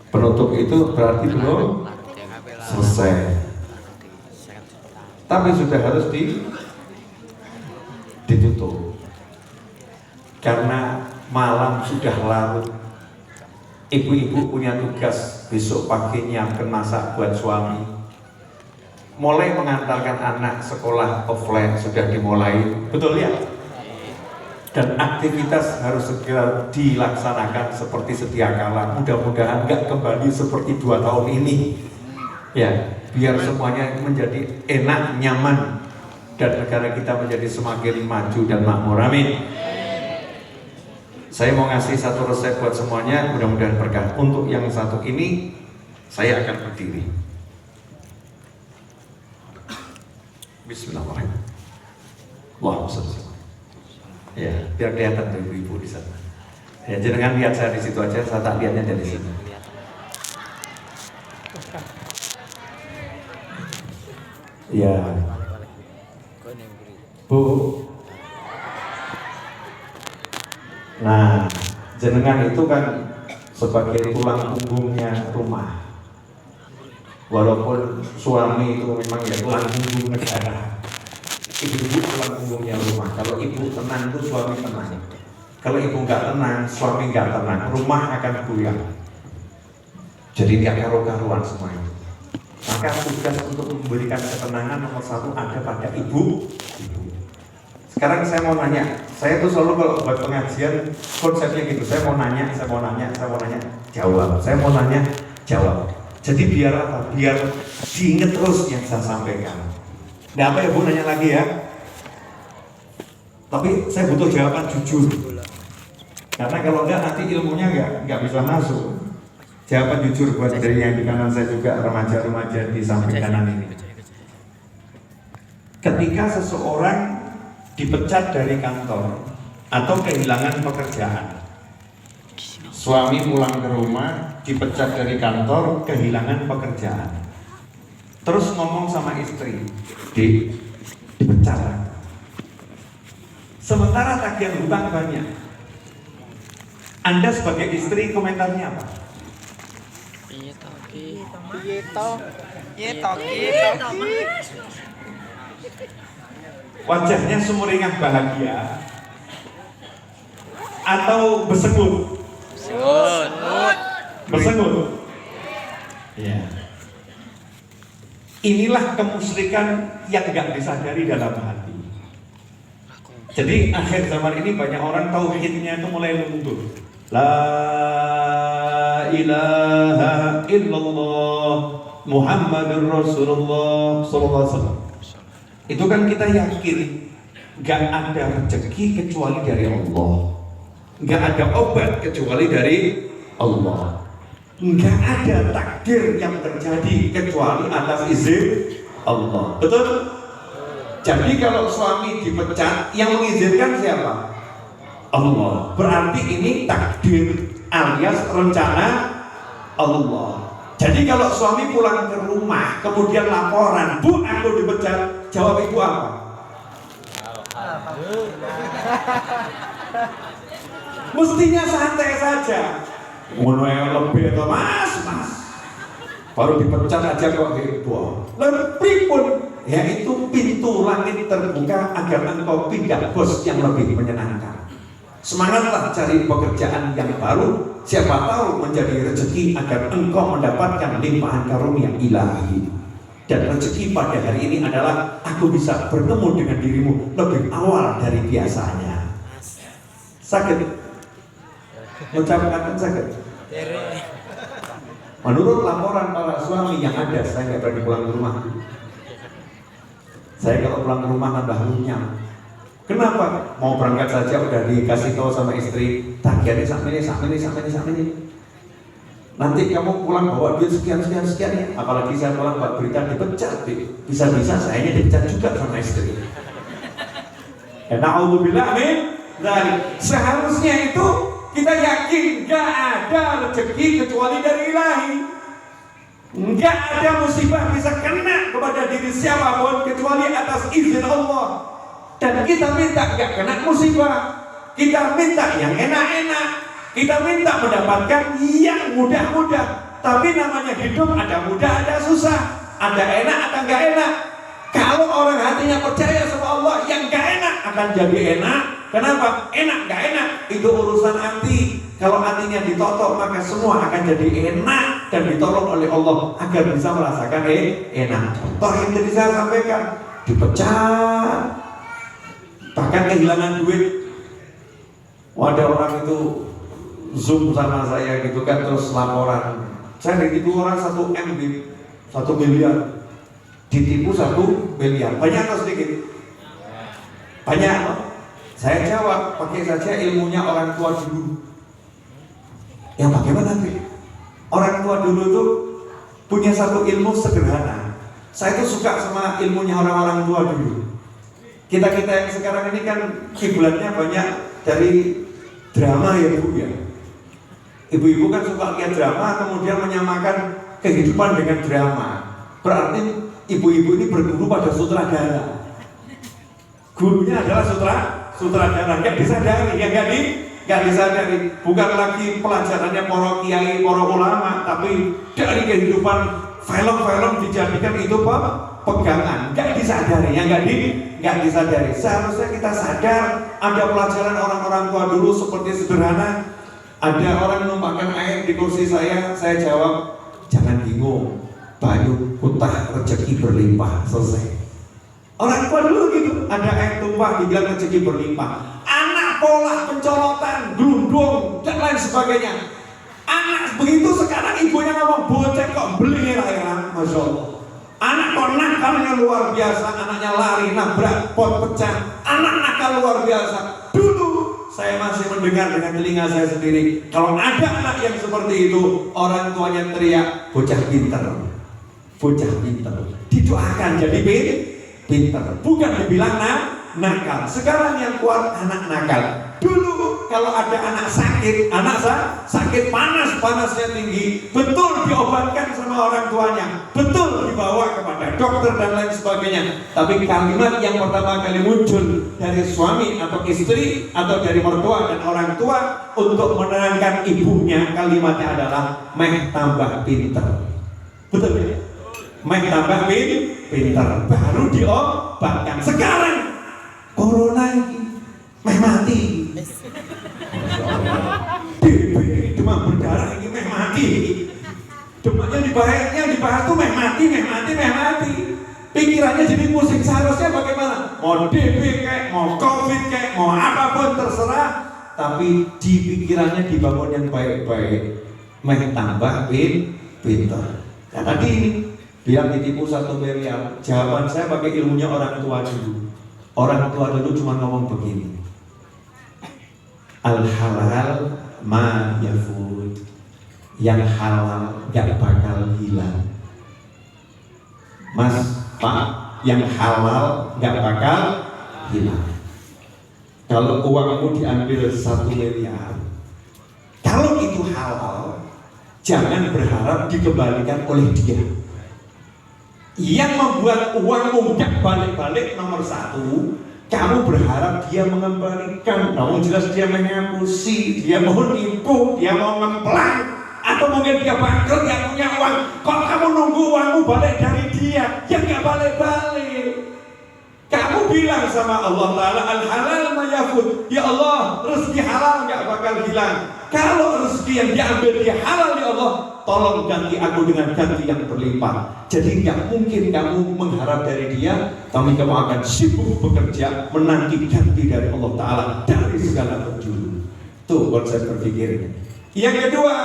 Speaker 1: Penutup itu berarti belum selesai. Tapi sudah harus ditutup. Karena malam sudah larut. Ibu-ibu punya tugas besok pagi nyiapkan masak buat suami. Mulai mengantarkan anak sekolah offline sudah dimulai, betul ya? Dan aktivitas harus segera dilaksanakan seperti sedia kala. Mudah-mudahan nggak kembali seperti 2 tahun ini. Ya, biar semuanya menjadi enak, nyaman, dan negara kita menjadi semakin maju dan makmur. Amin. Saya mau ngasih satu resep buat semuanya, mudah-mudahan berkah. Untuk yang satu ini, saya akan berdiri. Bismillahirrahmanirrahim. Allahumma shalli. Ya, biar kelihatan ibu-ibu di sana. Ya, jangan lihat saya di situ aja, saya tak lihatnya dari sini. Ya, Bu. Nah, jenengan itu kan sebagai tulang punggungnya rumah. Walaupun suami itu memang ya tulang punggung negara, ibu tulang punggungnya rumah. Kalau ibu tenang itu suami tenang. Kalau ibu nggak tenang, suami nggak tenang, rumah akan goyang. Jadi nggak karu-karuan semua itu. Maka tugas untuk memberikan ketenangan nomor 1 ada pada ibu. Sekarang saya mau nanya, saya tuh selalu kalau buat pengajian konsepnya gitu. Saya mau nanya, jawab. Saya mau nanya, jawab. Jadi biar apa? Biar diingat terus yang saya sampaikan. Nah apa ya Bu, nanya lagi ya. Tapi saya butuh jawaban jujur. Karena kalau enggak nanti ilmunya enggak bisa masuk. Jawaban jujur buat dari yang di kanan saya juga, remaja-remaja di samping kanan ini. Ketika seseorang dipecat dari kantor atau kehilangan pekerjaan, suami pulang ke rumah, dipecat dari kantor, kehilangan pekerjaan, terus ngomong sama istri, dipecat. Sementara tagihan hutang banyak. Anda sebagai istri komentarnya apa? Wajahnya sumringah bahagia atau bersengut? Bersengut. Ya. Inilah kemusyrikan yang nggak disadari dalam hati. Jadi akhir zaman ini banyak orang tauhidnya itu mulai luntur. La ilaha illallah Muhammadur Rasulullah sallallahu alaihi wasallam. Itu kan kita yakin nggak ada rezeki kecuali dari Allah. Nggak ada obat kecuali dari Allah. Nggak ada takdir yang terjadi kecuali atas izin Allah. Betul? Jadi kalau suami dipecat, yang mengizinkan siapa? Allah. Berarti ini takdir alias rencana Allah. Jadi kalau suami pulang ke rumah kemudian laporan, Bu, aku dipecat, jawab ibu apa? Mestinya santai saja. Ngono lebih atau mas. Baru dipecat aja kok heboh. Lebih pun, yaitu pintu langit terbuka agar engkau pindah bos yang lebih menyenangkan. Semangatlah cari pekerjaan yang baru. Siapa tahu menjadi rezeki agar engkau mendapatkan limpahan karunia ilahi. Dan rezeki pada hari ini adalah aku bisa bertemu dengan dirimu lebih awal dari biasanya. Sakit? Mengucapkan sakit? Menurut laporan para suami yang ada, saya nggak berani pulang ke rumah. Saya kalau pulang ke rumah nambah runyam. Kenapa? Mau berangkat saja udah dikasih tahu sama istri, tagihannya sama ini. Nanti kamu pulang bawa duit sekian ya. Apalagi saya pulang buat berita dipecat, bisa-bisa saya dipecat juga sama istri. Na'udzubillah min dzalik. Seharusnya itu kita yakin gak ada rezeki kecuali dari ilahi. Gak ada musibah bisa kena kepada diri siapapun kecuali atas izin Allah. Dan kita minta gak kena musibah, kita minta yang enak-enak, kita minta mendapatkan yang mudah-mudah. Tapi namanya hidup ada mudah, ada susah, ada enak, ada gak enak. Kalau orang hatinya percaya sama Allah, yang gak enak akan jadi enak. Kenapa? Enak gak enak itu urusan hati. Kalau hatinya ditotok maka semua akan jadi enak dan ditolong oleh Allah agar bisa merasakan enak. Contoh yang tadi saya sampaikan, dipecat, bahkan kehilangan duit. Ada orang itu zoom sama saya gitu kan, terus laporan, saya ditipu orang 1 M, 1 miliar, ditipu 1 miliar. Banyak atau sedikit? Banyak. Saya jawab, pakai saja ilmunya orang tua dulu. Yang bagaimana sih? Orang tua dulu tuh punya satu ilmu sederhana. Saya tuh suka sama ilmunya orang-orang tua dulu. Kita-kita yang sekarang ini kan kiblatnya banyak dari drama ya Bu ya. Ibu-ibu kan suka lihat drama kemudian menyamakan kehidupan dengan drama. Berarti ibu-ibu ini berguru pada sutradara. Gurunya adalah sutradara, nggak disadari, ya nggak disadari. Bukan lagi pelajarannya para kiai, para ulama, tapi dari kehidupan film-film dijadikan itu pegangan, nggak disadari, ya nggak disadari. Seharusnya kita sadar ada pelajaran orang-orang tua dulu seperti sederhana. Ada orang numpahkan air di kursi saya jawab, jangan bingung, banyu kutah rezeki berlimpah, selesai. Orang tua dulu gitu, ada air tumpah dibilang rezeki berlimpah. Anak pola pencolotan, gelundung dan lain sebagainya. Anak begitu sekarang ibunya ngomong bocah kok beli air, masya Allah. Anak kok nakalnya luar biasa, anaknya lari nabrak pot pecah, anak nakal luar biasa. Dulu saya masih mendengar dengan telinga saya sendiri, kalau ada anak yang seperti itu, orang tuanya teriak, bocah pintar, didoakan jadi pintar, bukan dibilang nakal. Sekarang yang keluar anak nakal. Dulu kalau ada anak sakit panasnya tinggi, betul diobatkan sama orang tuanya, betul dibawa kepada dokter dan lain sebagainya. Tapi kalimat yang pertama kali muncul dari suami atau istri atau dari mertua dan orang tua untuk menenangkan ibunya, kalimatnya adalah meh tambah pinter. Betul ya? Meh tambah pinter, baru diobatkan. Sekarang corona ini meh mati. DB demam berdarah ini meh mati. Demamnya dibahas tuh meh mati. Pikirannya jadi pusing. Seharusnya bagaimana? Mau DB kayak, mau COVID kayak, mau apapun terserah. Tapi di pikirannya dibangun yang baik-baik. Meh tambah pinter. Nah tadi ini bilang ditipu 1 miliar. Jawaban saya pakai ilmunya orang tua dulu. Orang tua dulu cuma ngomong begini, al halal ma yafut, yang halal gak bakal hilang. Mas, Pak, yang halal gak bakal hilang. kalau uangmu diambil 1 miliar, kalau itu halal, jangan berharap dikembalikan oleh dia. Yang membuat uangmu tidak balik-balik nomor 1, kamu berharap dia mengembalikan. Namun jelas dia mengapusi, dia mau nipu, dia mau ngemplang, atau mungkin dia bangkrut, yang punya uang. Kok kamu nunggu uangmu balik dari dia? Ya nggak balik-balik. Kamu bilang sama Allah Ta'ala, al-halal ma yafut. Ya Allah, rezeki halal nggak bakal hilang. Kalau rezeki yang diambil dia halal, ya Allah, tolong ganti aku dengan ganti yang berlimpah. Jadi nggak mungkin kamu mengharap dari dia, tapi kamu akan sibuk bekerja menanti ganti dari Allah Ta'ala dari segala penjuru. Tuh konsep berpikirnya. Yang kedua,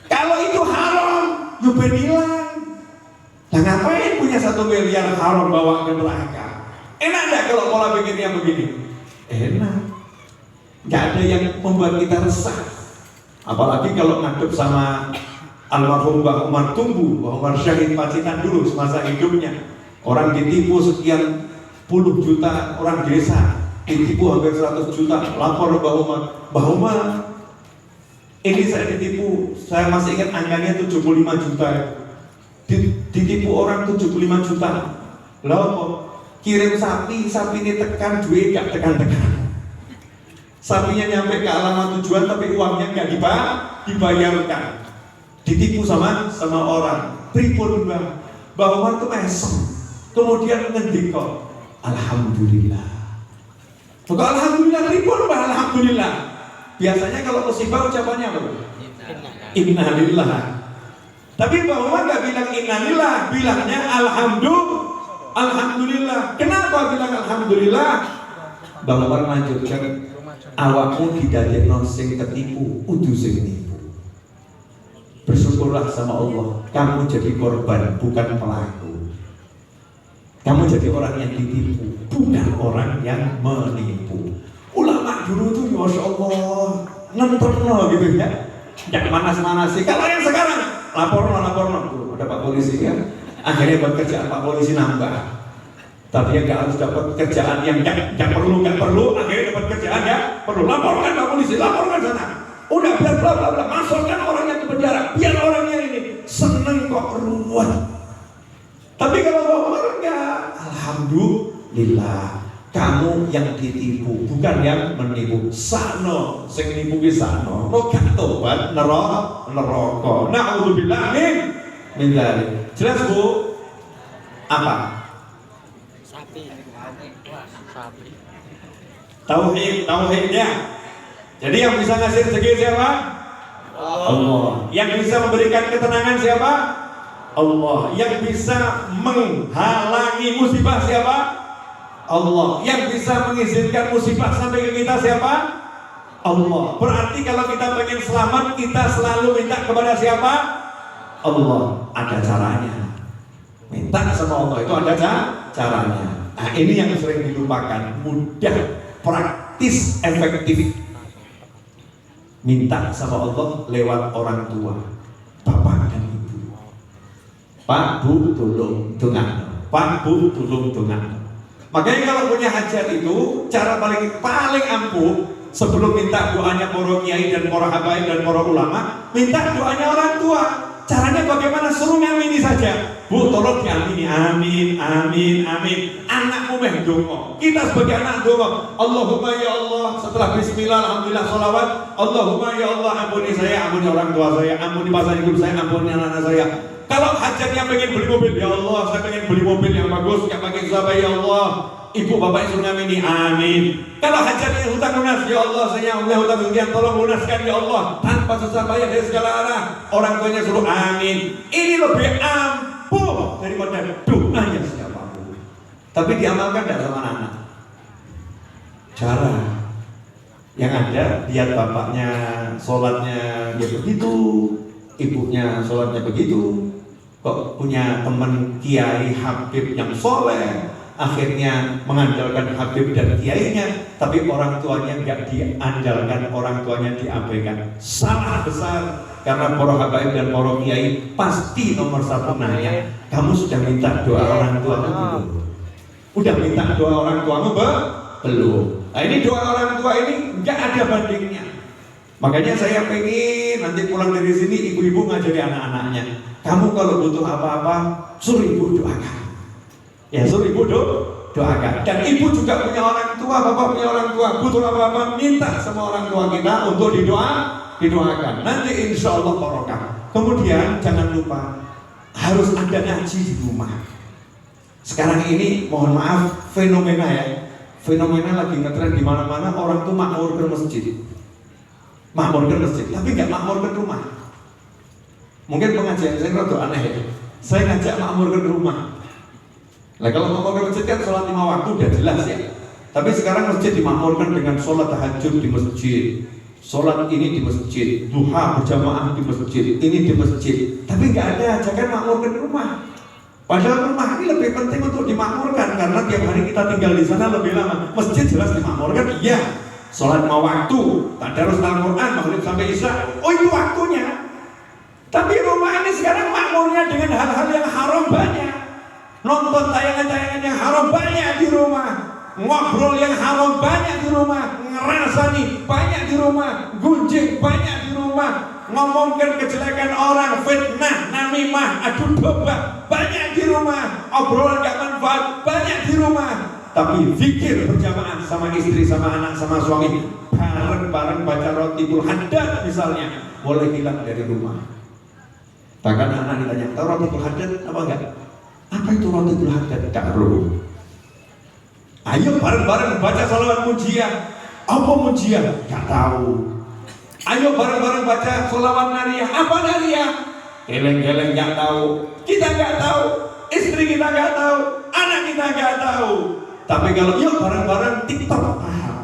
Speaker 1: kalau itu haram, ya ben hilang. Nah ngapain punya 1 miliar haram bawa ke neraka? Enak enggak kalau pola pikirnya begini? Enak. Gak ada yang membuat kita resah. Apalagi kalau ngadep sama almarhum Mbah Umar Tumbu, Mbah Umar Syahid Pacitan dulu semasa hidupnya. Orang ditipu sekian puluh juta orang desa, ditipu hampir 100 juta, lapor Mbah Umar. Mbah Umar, ini saya ditipu, saya masih ingat angkanya 75 juta. Ditipu orang 75 juta. Loh, kirim sapi ini tekan duit gak tekan-tekan. Sapinya nyampe ke alamat tujuan tapi uangnya gak dibayarkan. Ditipu sama orang. Pripun Mbah Umar tuh mesem. Kemudian ngendika, alhamdulillah. Kok alhamdulillah pripun Mbah? Alhamdulillah. Biasanya kalau musibah ucapannya apa? Innalillah. Tapi Mbah Umar gak bilang innalillah, bilangnya alhamdulillah. Kenapa bilang alhamdulillah? Mbah Umar lanjutkan, awakmu didadekno sing ketipu, udu sing nipu. Bersyukurlah sama Allah, kamu jadi korban bukan pelaku. Kamu jadi orang yang ditipu, bukan orang yang menipu. Ulama dulu tuh Masya Allah nenterno gitu ya, jangan manas-manasi. Kalau yang sekarang lapor tuh ada Pak Polisi kan, akhirnya buat kerjaan Pak Polisi nambah. Tapi ya nggak harus dapat kerjaan yang nggak perlu, akhirnya dapat kerjaan ya perlu. Laporkan Pak Polisi, laporkan sana. Udah biar bla bla bla, masukkan orangnya ke penjara, biar orangnya ini seneng kok ruwet. Tapi kalau Bapak enggak, alhamdulillah. Kamu yang ditipu, bukan yang menipu. Sakno, sing nipu ki sakno. Kok gak tobat neraka. Na'udzubillah min dzalik. Jelas Bu? Apa?
Speaker 2: Sapi.
Speaker 1: Tauhidnya. Jadi yang bisa ngasih rezeki siapa? Allah. Yang bisa memberikan ketenangan siapa? Allah. Yang bisa menghalangi musibah siapa? Allah. Yang bisa mengizinkan musibah sampai ke kita siapa? Allah. Berarti kalau kita pengen selamat, kita selalu minta kepada siapa? Allah. Ada caranya. Minta sama Allah itu ada caranya. Nah ini yang sering dilupakan. Mudah, praktis, efektif. Minta sama Allah lewat orang tua, bapak dan ibu. Pak, Bu, tolong dongan. Pak, Bu, tolong dongan. Makanya kalau punya hajat itu cara paling ampuh sebelum minta doanya para kiai dan para habaib dan para ulama, minta doanya orang tua. Caranya bagaimana? Suruh ngamini saja. Bu, tolong diamini. Amin, amin, amin. Anakmu meh dongo. Kita sebagai anak dongo. Allahumma ya Allah. Setelah bismillah, alhamdulillah, sholawat. Allahumma ya Allah, ampuni saya, ampuni orang tua saya, ampuni masa hidup saya, ampuni anak-anak saya. Kalau hajatnya pengen beli mobil, ya Allah, saya pengen beli mobil yang bagus, yang pakai susah, ya Allah. Ibu bapak suruh ngamini, amin. Kalau hajatnya hutang lunas, ya Allah, saya punya hutang sekian, tolong lunaskan ya Allah, tanpa susah payah dari segala arah. Orang tuanya suruh amin. Ini lebih ampuh daripada doanya siapapun. Tapi diamalkan tidak sama anak. Cara yang ada, lihat bapaknya sholatnya ya begitu, ibunya sholatnya begitu. Kok punya teman kiai habib yang soleh, akhirnya mengandalkan habib dan kiainya, tapi orang tuanya nggak diandalkan, orang tuanya diabaikan. Salah besar, karena para habaib dan para kiai pasti nomor satu nanya, kamu sudah minta doa orang tuamu belum? Udah minta doa orang tuamu Belum. Nah ini doa orang tua ini nggak ada bandingnya. Makanya saya pengen nanti pulang dari sini ibu-ibu ngajari anak-anaknya. Kamu kalau butuh apa-apa, suruh ibu doakan. Ya suruh ibu doakan. Dan ibu juga punya orang tua, bapak punya orang tua. Butuh apa-apa, minta sama orang tua kita untuk didoakan. Nanti insya Allah barokah. Kemudian jangan lupa harus ada ngaji di rumah. Sekarang ini mohon maaf fenomena ya. Fenomena lagi ngetren di mana-mana orang tuh makmur ke masjid. Makmur ke masjid, tapi nggak makmur ke rumah. Mungkin pengajian saya rada aneh ya. Saya ngajak makmur ke rumah. Nah kalau makmur ke masjid kan sholat 5 waktu udah jelas ya. Tapi sekarang masjid dimakmurkan dengan sholat tahajud di masjid, sholat ini di masjid, duha berjamaah di masjid, ini di masjid. Tapi nggak ada ajakan makmur ke rumah. Padahal rumah ini lebih penting untuk dimakmurkan karena tiap hari kita tinggal di sana lebih lama. Masjid jelas dimakmurkan, iya. Sholat 5 waktu, tadarus Al-Quran, maghrib sampai isya, oh itu waktunya. Tapi rumah ini sekarang makmurnya dengan hal-hal yang haram banyak. Nonton tayangan-tayangan yang haram banyak di rumah. Ngobrol yang haram banyak di rumah. Ngerasani banyak di rumah. Gunjing banyak di rumah. Ngomongkan kejelekan orang, fitnah, namimah, adu domba banyak di rumah. Obrolan gak manfaat banyak di rumah. Tapi zikir berjamaah sama istri, sama anak, sama suami, bareng-bareng baca Rotibul Haddad misalnya, boleh hilang dari rumah. Bahkan anak ditanya, tahu Rotibul Haddad apa enggak? Apa itu Rotibul Haddad? Tak tahu. Ayo bareng-bareng baca salawat mujiah. Apa mujiah? Tak tahu. Ayo bareng-bareng baca salawat nariyah. Apa nariyah? Geleng-geleng nggak tahu. Kita nggak tahu. Istri kita nggak tahu. Anak kita nggak tahu. Tapi kalau yuk bareng-bareng TikTok paham.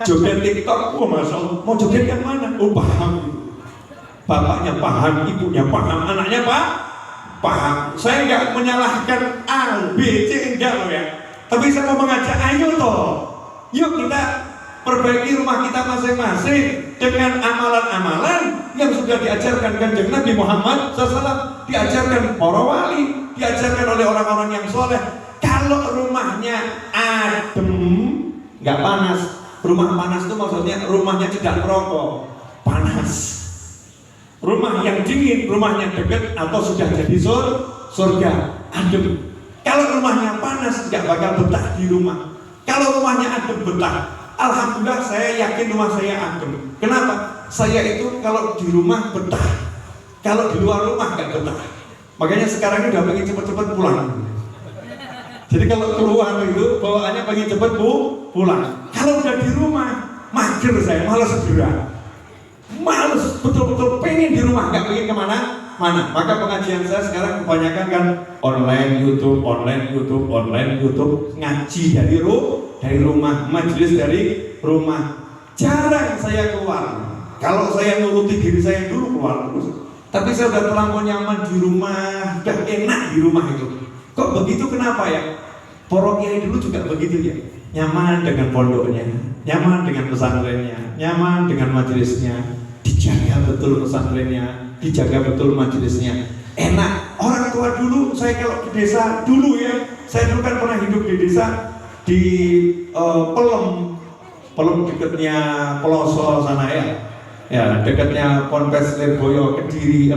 Speaker 1: Joget TikTok, wah masya Allah. Mau joget yang mana? Oh paham. Bapaknya paham, ibunya paham, anaknya paham. Saya nggak menyalahkan A, B, C, enggak loh ya. Tapi saya mau mengajak, ayo toh. Yuk kita perbaiki rumah kita masing-masing dengan amalan-amalan yang sudah diajarkan Kanjeng Nabi Muhammad SAW, diajarkan para wali, diajarkan oleh orang-orang yang soleh. Kalau rumahnya adem, nggak panas. Rumah panas itu maksudnya rumahnya tidak merokok, panas. Rumah yang dingin, rumahnya dekat atau sudah jadi surga, adem. Kalau rumahnya panas, nggak bakal betah di rumah. Kalau rumahnya adem, betah. Alhamdulillah saya yakin rumah saya adem. Kenapa? Saya itu kalau di rumah betah, kalau di luar rumah nggak betah. Makanya sekarang ini udah pengen cepet-cepet pulang. Jadi kalau keluar itu bawaannya pengen cepet pulang. Kalau udah di rumah, mager saya, malas segera. Males, betul-betul pengen di rumah, nggak pengen kemana-mana. Maka pengajian saya sekarang kebanyakan kan online YouTube, ngaji dari rumah, majelis dari rumah. Jarang saya keluar. Kalau saya nuruti diri saya dulu keluar terus. Tapi saya udah terlalu nyaman di rumah, udah enak di rumah itu. Kok begitu kenapa ya? Para kiai dulu juga begitu ya. Nyaman dengan pondoknya, nyaman dengan pesantrennya, nyaman dengan majelisnya, dijaga betul pesantrennya, dijaga betul majelisnya, enak. Orang tua dulu, saya kalau di desa dulu ya, saya dulu kan pernah hidup di desa di Pelem dekatnya Peloso sana ya dekatnya Ponpes Lirboyo Kediri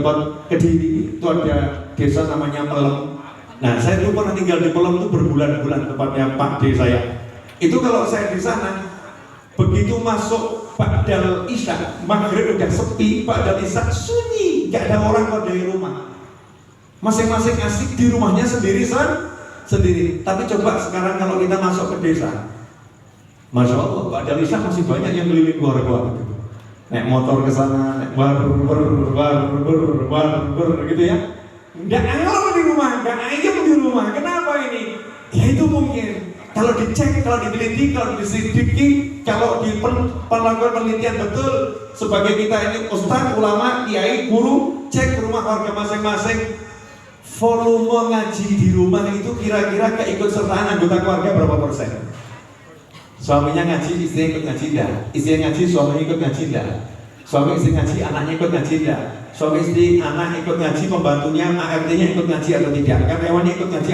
Speaker 1: itu ada desa namanya Pelem. Nah saya dulu pernah tinggal di Pelem itu berbulan-bulan, tepatnya Pak D saya. Itu kalau saya di sana, begitu masuk Ba'dal Isya, maghrib udah sepi, Ba'dal Isya sunyi, gak ada orang kok dari rumah. Masing-masing asik di rumahnya sendiri. Tapi coba sekarang kalau kita masuk ke desa, Masya Allah, Ba'dal Isya masih banyak yang keliling gua-gua gitu. Naik motor ke sana, naik bar gitu ya. Nggak ayam di rumah, nggak ayam di rumah. Kenapa ini? Ya itu mungkin. Kalau dicek, kalau diteliti, kalau diselidiki, kalau dilakukan penelitian betul, sebagai kita ini ustaz, ulama, kiai, guru, cek rumah warga masing-masing, volume ngaji di rumah itu kira-kira keikutsertaan anggota keluarga berapa persen? Suaminya ngaji, istrinya ikut ngaji enggak? Istrinya ngaji, suaminya ikut ngaji enggak? Suami istri ngaji, anaknya ikut ngaji enggak? Suami istri, anak ikut ngaji, pembantunya, ART-nya ikut ngaji atau tidak? Karyawannya ikut ngaji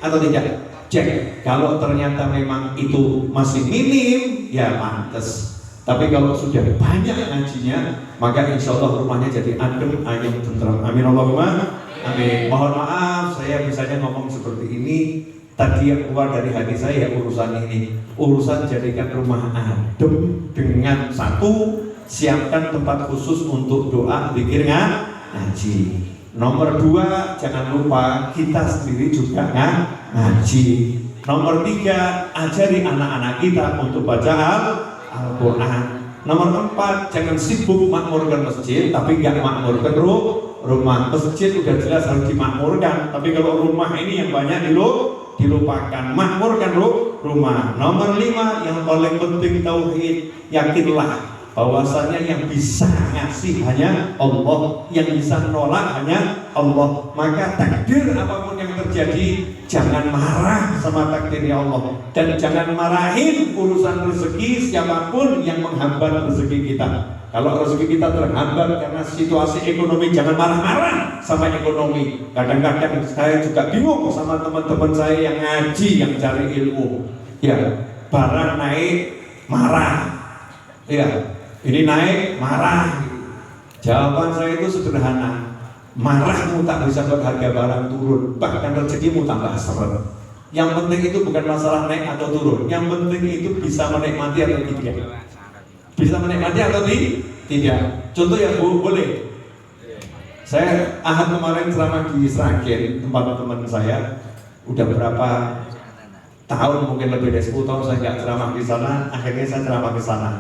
Speaker 1: atau tidak? cek. Kalau ternyata memang itu masih minim, ya pantes. Tapi kalau sudah banyak ngajinya, maka insya Allah rumahnya jadi adem, ayem, tentram. Amin Allahumma amin. Mohon maaf saya misalnya ngomong seperti ini, tadi yang keluar dari hati saya urusan ini. Urusan jadikan rumah adem dengan satu, siapkan tempat khusus untuk doa, zikir, ngaji. Nomor 2, jangan lupa kita sendiri juga ngaji. Nomor 3, ajari anak-anak kita untuk baca Al-Quran. Nomor 4, jangan sibuk makmurkan masjid tapi nggak makmurkan rumah. Masjid udah jelas harus dimakmurkan, tapi kalau rumah ini yang banyak dilupakan. Makmurkan rumah. Nomor 5, yang paling penting tauhid. Yakinlah bahwasanya yang bisa ngasih hanya Allah, yang bisa nolak hanya Allah. Maka takdir apapun yang terjadi, jangan marah sama takdirnya Allah, dan jangan marahin urusan rezeki siapapun yang menghambat rezeki kita. Kalau rezeki kita terhambat karena situasi ekonomi, jangan marah-marah sama ekonomi. Kadang-kadang saya juga bingung sama teman-teman saya yang ngaji, yang cari ilmu. Ya, barang naik marah. Ya, ini naik marah. Jawaban saya itu sederhana. Marahmu tak bisa buat harga barang turun, bahkan rezekimu tambah seret. Yang penting itu bukan masalah naik atau turun. Yang penting itu bisa menikmati atau tidak. Bisa menikmati atau tidak. Contoh yang boleh. Saya Ahad kemarin ceramah di Sragen, tempat teman saya. Udah berapa tahun, mungkin lebih dari 10 tahun saya nggak ceramah di sana. Akhirnya saya ceramah ke sana.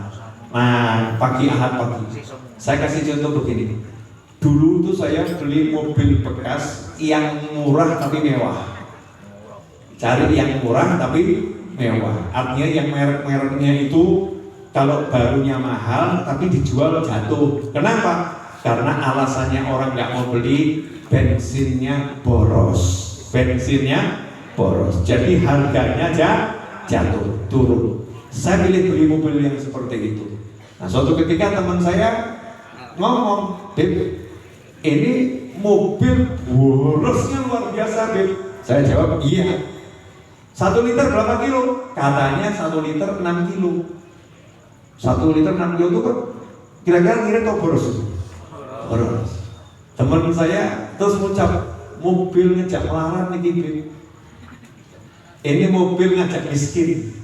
Speaker 1: Nah, pagi Ahad pagi, saya kasih contoh begini. Dulu tuh saya beli mobil bekas yang murah tapi mewah. Cari yang murah tapi mewah. Artinya yang merek-mereknya itu kalau barunya mahal tapi dijual jatuh. Kenapa? Karena alasannya orang nggak mau beli, bensinnya boros. Bensinnya boros. Jadi harganya jatuh, turun. Saya pilih beli mobil yang seperti itu. Nah, suatu ketika teman saya ngomong, "Beb, ini mobil borosnya luar biasa, Beb." Saya jawab, "Iya." 1 liter berapa kilo? Katanya 1 liter 6 kilo. 1 liter 6 kilo itu kan kira-kira ngirit atau boros itu? Boros. Teman saya terus ngucap, "Mobil ngejak melarat nih, Beb. Ini mobil ngajak miskin."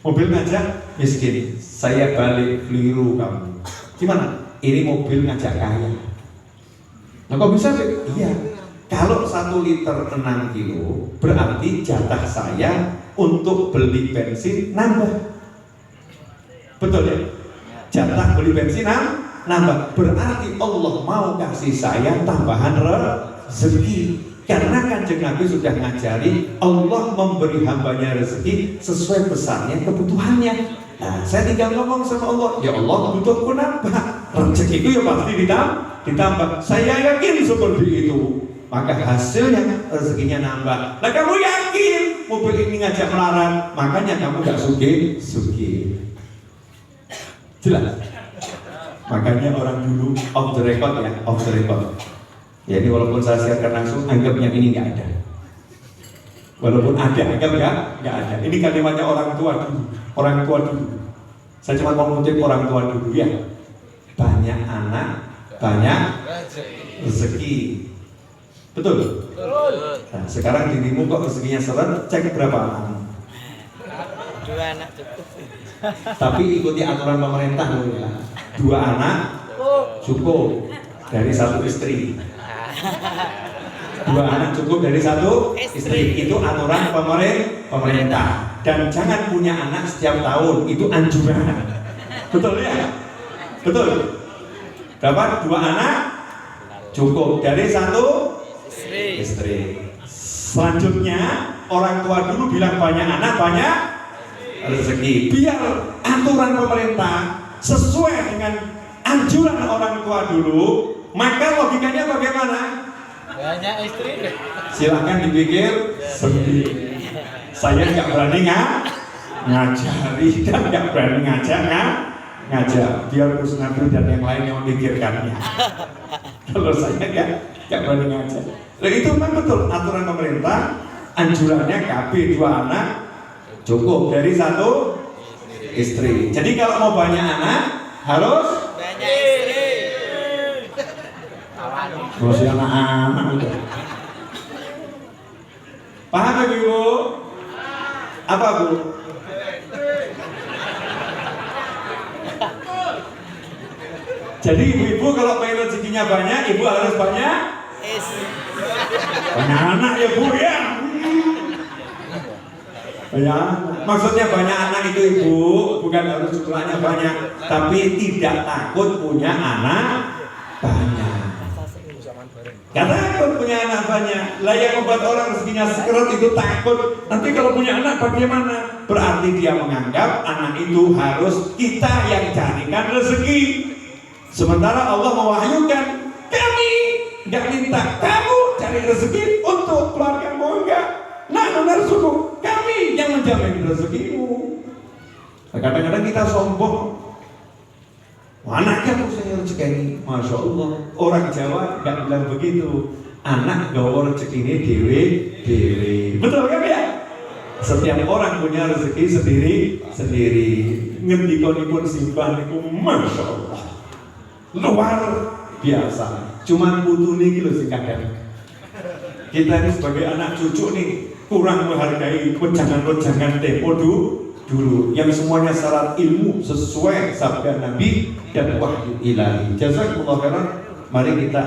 Speaker 1: Mobil ngajak miskin. Saya balik, keliru kamu. Gimana? Ini mobil ngajak kaya. Nah, kok bisa sih? Iya. Kalau 1 liter 6 kilo, berarti jatah saya untuk beli bensin nambah. Betul ya? Jatah beli bensin nambah. Berarti Allah mau kasih saya tambahan rezeki. Karena Kanjeng Nabi sudah ngajari Allah memberi hambanya rezeki sesuai besarnya kebutuhannya. Nah, saya tinggal ngomong sama Allah, "Ya Allah, butuhku nambah, rezekiku ya pasti ditambah." Saya yakin seperti itu, maka hasilnya rezekinya nambah. Nah, kamu yakin mobil ini ngajak melarat, makanya kamu gak sugih. Jelas. Makanya orang dulu off the record ya, off the record. Jadi walaupun saya siarkan langsung, anggap yang ini nggak ada. Walaupun ada, anggap nggak ada. Ini kalimatnya orang tua dulu. Orang tua dulu. Saya cuma mau ngutip orang tua dulu ya. Banyak anak, banyak rezeki. Betul? Nah, sekarang dirimu kok rezekinya seret, cek berapa anak?
Speaker 2: 2 anak cukup.
Speaker 1: Tapi ikuti aturan pemerintah loh ya. 2 anak cukup dari 1 istri. 2 anak cukup dari 1 istri. Itu aturan pemerintah. Dan jangan punya anak setiap tahun, itu anjuran. Betul ya? Betul. Berapa? 2 anak cukup dari 1 istri. Selanjutnya orang tua dulu bilang banyak anak banyak rezeki. Biar aturan pemerintah sesuai dengan anjuran orang tua dulu, maka logikanya bagaimana?
Speaker 2: Banyak istri.
Speaker 1: Silahkan dipikir sendiri. Saya nggak berani ngajari dan nggak berani ngajar. Biar Gus Nabil dan yang lain yang memikirkannya. Kalau saya nggak berani ngajar. Nah, itu memang betul aturan pemerintah. Anjurannya KB 2 anak cukup dari 1 istri. Jadi kalau mau banyak anak harus
Speaker 2: banyak istri.
Speaker 1: masih anak-anak udah. Paham ya Ibu? Apa Bu? Jadi ibu-ibu kalau pengen rezekinya banyak, ibu harus banyak
Speaker 2: Istri.
Speaker 1: banyak anak ya Bu ya. Ya, maksudnya banyak anak itu Ibu, bukan harus jumlahnya banyak, tapi tidak takut punya anak banyak. Gak takut punya anak banyak. Lah yang membuat orang rezekinya sekeret itu takut. Nanti kalau punya anak bagaimana? Berarti dia menganggap anak itu harus kita yang carikan rezeki. Sementara Allah mewahyukan, kami nggak minta kamu cari rezeki untuk keluargamu, enggak. Nah, narsuku, kami yang menjamin rezekimu. Kadang-kadang kita sombong. Anaknya tuh saya rezeki, masya Allah. Orang Jawa nggak bilang begitu. Anak gawa rezeki ini dewe. Betul kan ya? Setiap orang punya rezeki sendiri. Ngendikonipun simpan itu, masya Allah, luar biasa. Cuman putune iki lho sing kadang. Kita ini sebagai anak cucu nih kurang menghargai wejangan-wejangan tempo dulu yang semuanya syarat ilmu sesuai sabda Nabi dan wahyu ilahi. Jazakumullah khairan. Mari kita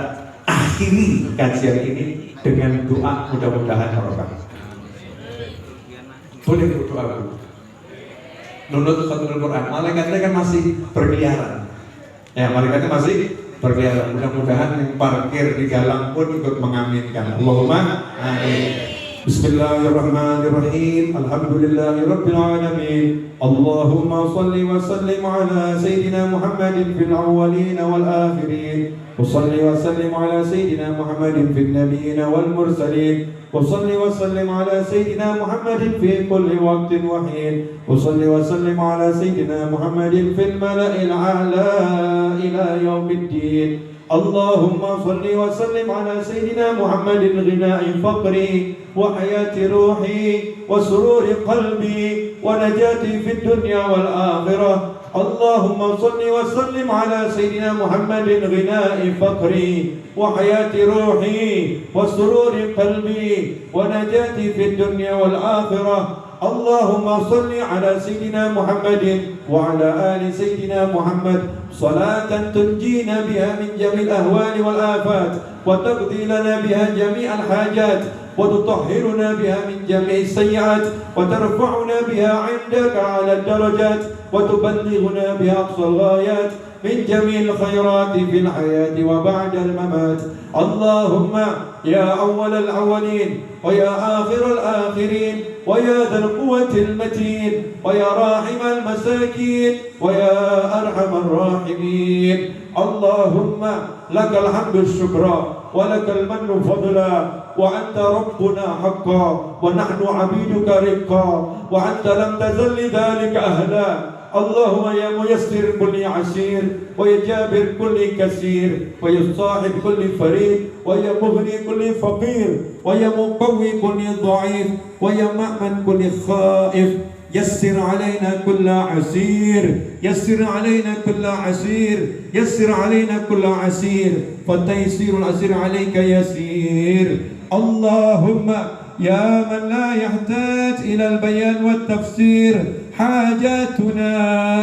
Speaker 1: akhiri kajian ini dengan doa, mudah-mudahan barokah. Boleh berdoa Bu? Nunut khatamul Quran. Malaikatnya kan masih berkeliaran. Ya, malaikatnya masih berkeliaran. Mudah-mudahan yang parkir di galang pun ikut mengaminkan. Allahumma amin. Bismillahirrahmanirrahim. Alhamdulillahirabbil alamin. Allahumma shalli wa sallim ala sayyidina Muhammadin fil awwalin wal akhirin. Wa shalli wa sallim ala sayyidina Muhammadin fil nabiyyin wal mursalin. Wa shalli wa sallim ala sayyidina Muhammadin fi kulli waqtin wa hin. Wa shalli wa sallim ala sayyidina Muhammadin fil mala'il a'la ila yaumiddin. اللهم صل وسلم على سيدنا محمد غناء فقري وحياة روحي وسرور قلبي ونجاتي في الدنيا والآخرة. اللهم صل وسلم على سيدنا محمد غناء فقري وحياة روحي وسرور قلبي ونجاتي في الدنيا والآخرة. اللهم صل على سيدنا محمد وعلى آل سيدنا محمد صلاة تنجينا بها من جميع الأهوال والآفات وتقضي لنا بها جميع الحاجات وتطهرنا بها من جميع السيئات وترفعنا بها عندك على الدرجات وتبلغنا بها أقصى الغايات من جميع الخيرات في الحياة وبعد الممات. اللهم يا أول الأولين ويا آخر الآخرين ويا ذا القوة المتين ويا راحم المساكين ويا أرحم الراحمين. اللهم لك الحمد الشكرا ولك المن فضلا وأنت ربنا حقا ونحن عبيدك رقا وأنت لم تزل لذلك أهلا. اللهم يا ميسر كل عسير ويا جابر كل كثير ويا صاحب كل فريد ويا مغني كل فقير ويا مقوي كل ضعيف ويا مأمن كل خائف. يسر علينا كل عسير يسر علينا كل عسير يسر علينا كل عسير فالتيسير العسير عليك يسير. اللهم يا من لا يحتاج إلى البيان والتفسير حاجاتنا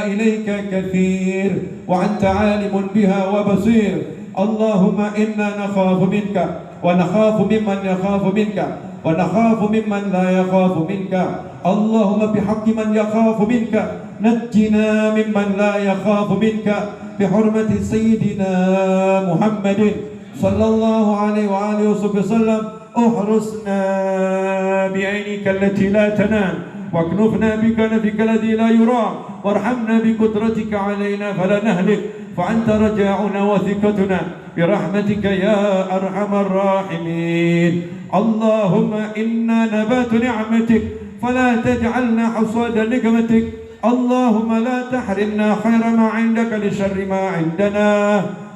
Speaker 1: إليك كثير وأنت عالم بها وبصير. اللهم إنا نخاف منك ونخاف ممن يخاف منك ونخاف ممن لا يخاف منك. اللهم بحق من يخاف منك نجنا ممن لا يخاف منك بحرمة سيدنا محمد صلى الله عليه وآله وسلم. احرسنا بعينك التي لا تنام واكنفنا بكنفك الذي لا يرام وارحمنا بقدرتك علينا فلا نهلك فأنت رجاؤنا وثقتنا برحمتك يا أرحم الراحمين. اللهم إنا نبات نعمتك فلا تجعلنا حصاد نقمتك. اللهم لا تحرمنا خير ما عندك لشر ما عندنا.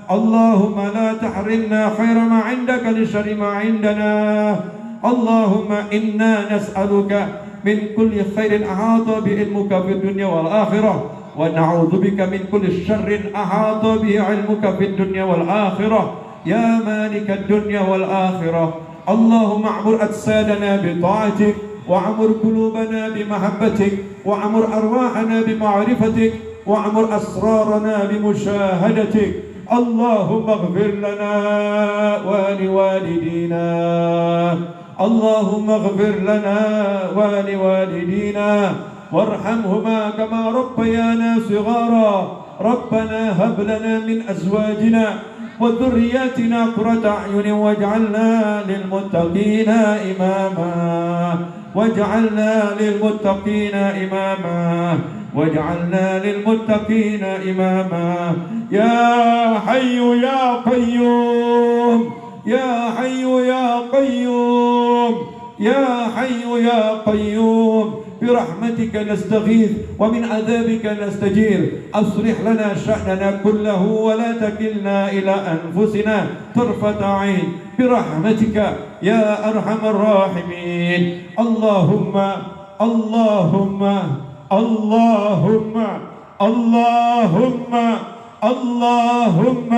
Speaker 1: اللهم لا تحرمنا خير ما عندك لشر ما عندنا.
Speaker 3: اللهم إنا نسألك من كل خير أحاط بعلمك في الدنيا والآخرة ونعوذ بك من كل شر أحاط به علمك في الدنيا والآخرة يا مالك الدنيا والآخرة اللهم اعمر أجسادنا بطاعتك وعمر قلوبنا بمحبتك وعمر أرواحنا بمعرفتك وعمر أسرارنا بمشاهدتك اللهم اغفر لنا ولوالدينا اللهم اغفر لنا ولوالدينا وارحمهما كما ربيانا صغارا ربنا هب لنا من أزواجنا وذرياتنا قرة أعين واجعلنا للمتقين إماما واجعلنا للمتقين إماما واجعلنا للمتقين إماما يا حي يا قيوم يا حي يا قيوم يا حي يا قيوم برحمتك نستغيث ومن عذابك نستجير أصلح لنا شأننا كله ولا تكلنا إلى أنفسنا طرفة عين برحمتك يا أرحم الراحمين اللهم اللهم اللهم اللهم اللهم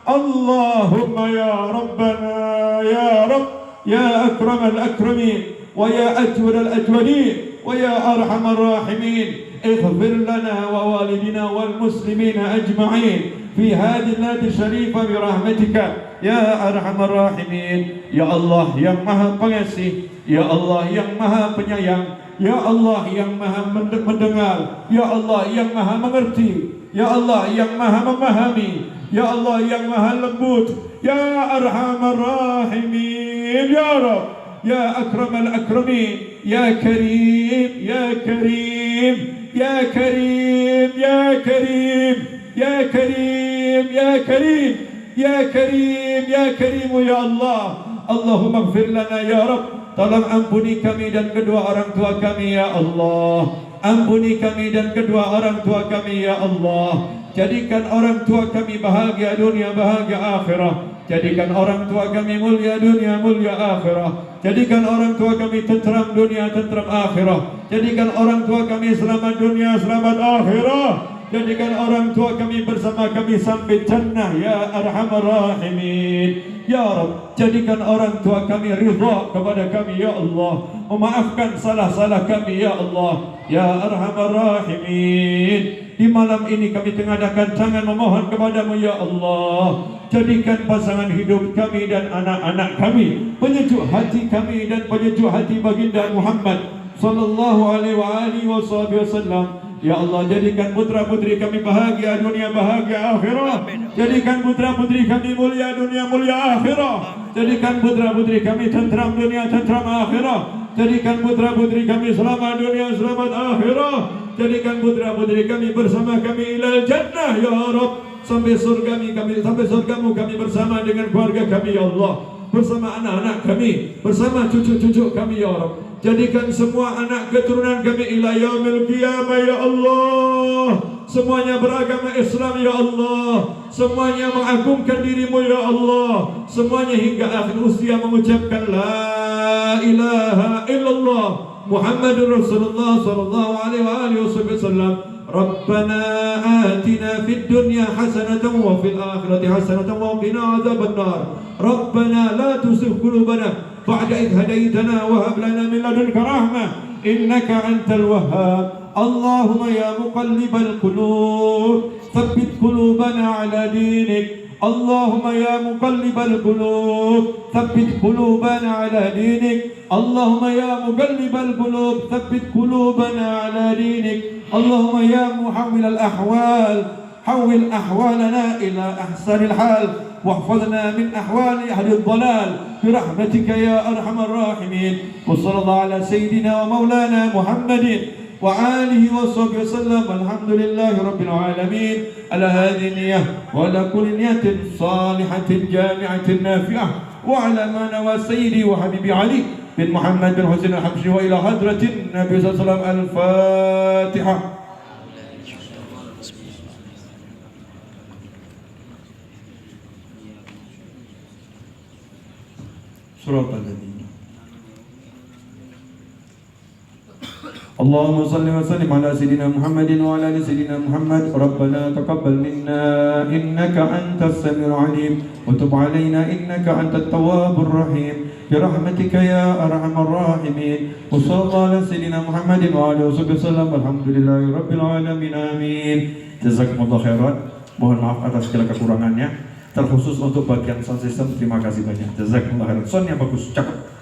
Speaker 3: اللهم يا ربنا يا رب يا أكرم الأكرمين ويا أجود الأجودين ويا أرحم الراحمين اغفر لنا ووالدنا والمسلمين أجمعين في هذه الليلة الشريفة برحمتك يا أرحم الراحمين يا الله yang maha pengasih ya Allah yang maha penyayang ya Allah yang maha mendengar ya Allah yang maha mengerti ya Allah yang maha memahami ya Allah yang maha lembut ya Arhamar Rahimin ya Rabb ya Akramal Akramin ya Karim ya Karim ya Karim ya Karim ya Karim ya Karim ya Karim ya Karim ya Allah Allahumma ighfir lana ya Rabb tolong ampuni kami dan kedua orang tua kami ya Allah ampuni kami dan kedua orang tua kami ya Allah jadikan orang tua kami bahagia dunia bahagia akhirah jadikan orang tua kami mulia dunia mulia akhirah jadikan orang tua kami tentram dunia tentram akhirah jadikan orang tua kami selamat dunia selamat akhirah jadikan orang tua kami bersama kami sampai jannah ya Arhamar Rahimin ya Rabb jadikan orang tua kami ridha kepada kami ya Allah memaafkan salah-salah kami ya Allah ya Arhamar Rahimin di malam ini kami tengadakan tangan memohon kepadamu ya Allah jadikan pasangan hidup kami dan anak-anak kami penyejuk hati kami dan penyejuk hati baginda Muhammad sallallahu alaihi wasallam ya Allah jadikan putra-putri kami bahagia dunia bahagia akhirah jadikan putra-putri kami mulia dunia mulia akhirah jadikan putra-putri kami tentram dunia tentram akhirah jadikan putra-putri kami selamat dunia selamat akhirah jadikan putra-putri kami bersama kami ilal jannah ya Rabb sampai surga kami sampai surgamu kami bersama dengan keluarga kami ya Allah bersama anak-anak kami bersama cucu-cucu kami ya Rabb jadikan semua anak keturunan kami ila yaumil qiyamah ya Allah semuanya beragama Islam ya Allah semuanya mengagungkan dirimu ya Allah semuanya hingga akhir usia mengucapkan la ilaha illallah Muhammadur Rasulullah sallallahu alaihi wasallam Rabbana atina fid dunya hasanatan wa fil akhirati hasanatan wa qina adzabannar Rabbana la tuzigh qulubana بعد إذ هديتنا وهب لنا من لدنك رحمة إنك أنت الوهاب اللهم يا مقلب القلوب ثبت قلوبنا على دينك اللهم يا مقلب القلوب ثبت قلوبنا على دينك اللهم يا مقلب القلوب ثبت قلوبنا على دينك اللهم يا محول الأحوال حول أحوالنا إلى أحسن الحال واحفظنا من أحوال أهل الضلال برحمتك يا أرحم الراحمين وصلى الله على سيدنا ومولانا محمد وآله وصحبه وسلم الحمد لله رب العالمين على هذه النية وعلى كل نية صالحة جامعة نافعة وعلى ما نوى سيدي وحبيبي علي بن محمد بن حسين الحبشي وإلى حضرة النبي صلى الله عليه وسلم الفاتحة صراط الذين اللهم صل وسلم على سيدنا محمد وعلى ال سيدنا محمد. ربنا تقبل منا انك انت السميع العليم وتب علينا انك انت التواب الرحيم برحمتك يا ارحم الراحمين. وصلى الله على سيدنا محمد وعلى اله وسلم. الحمدلله rabbil alamin. Amin. Jazakumullah khairan. Mohon maaf atas segala kekurangannya, terkhusus untuk bagian sound system. Terima kasih banyak. Jazakumullah khairan. Soundnya bagus, cakep.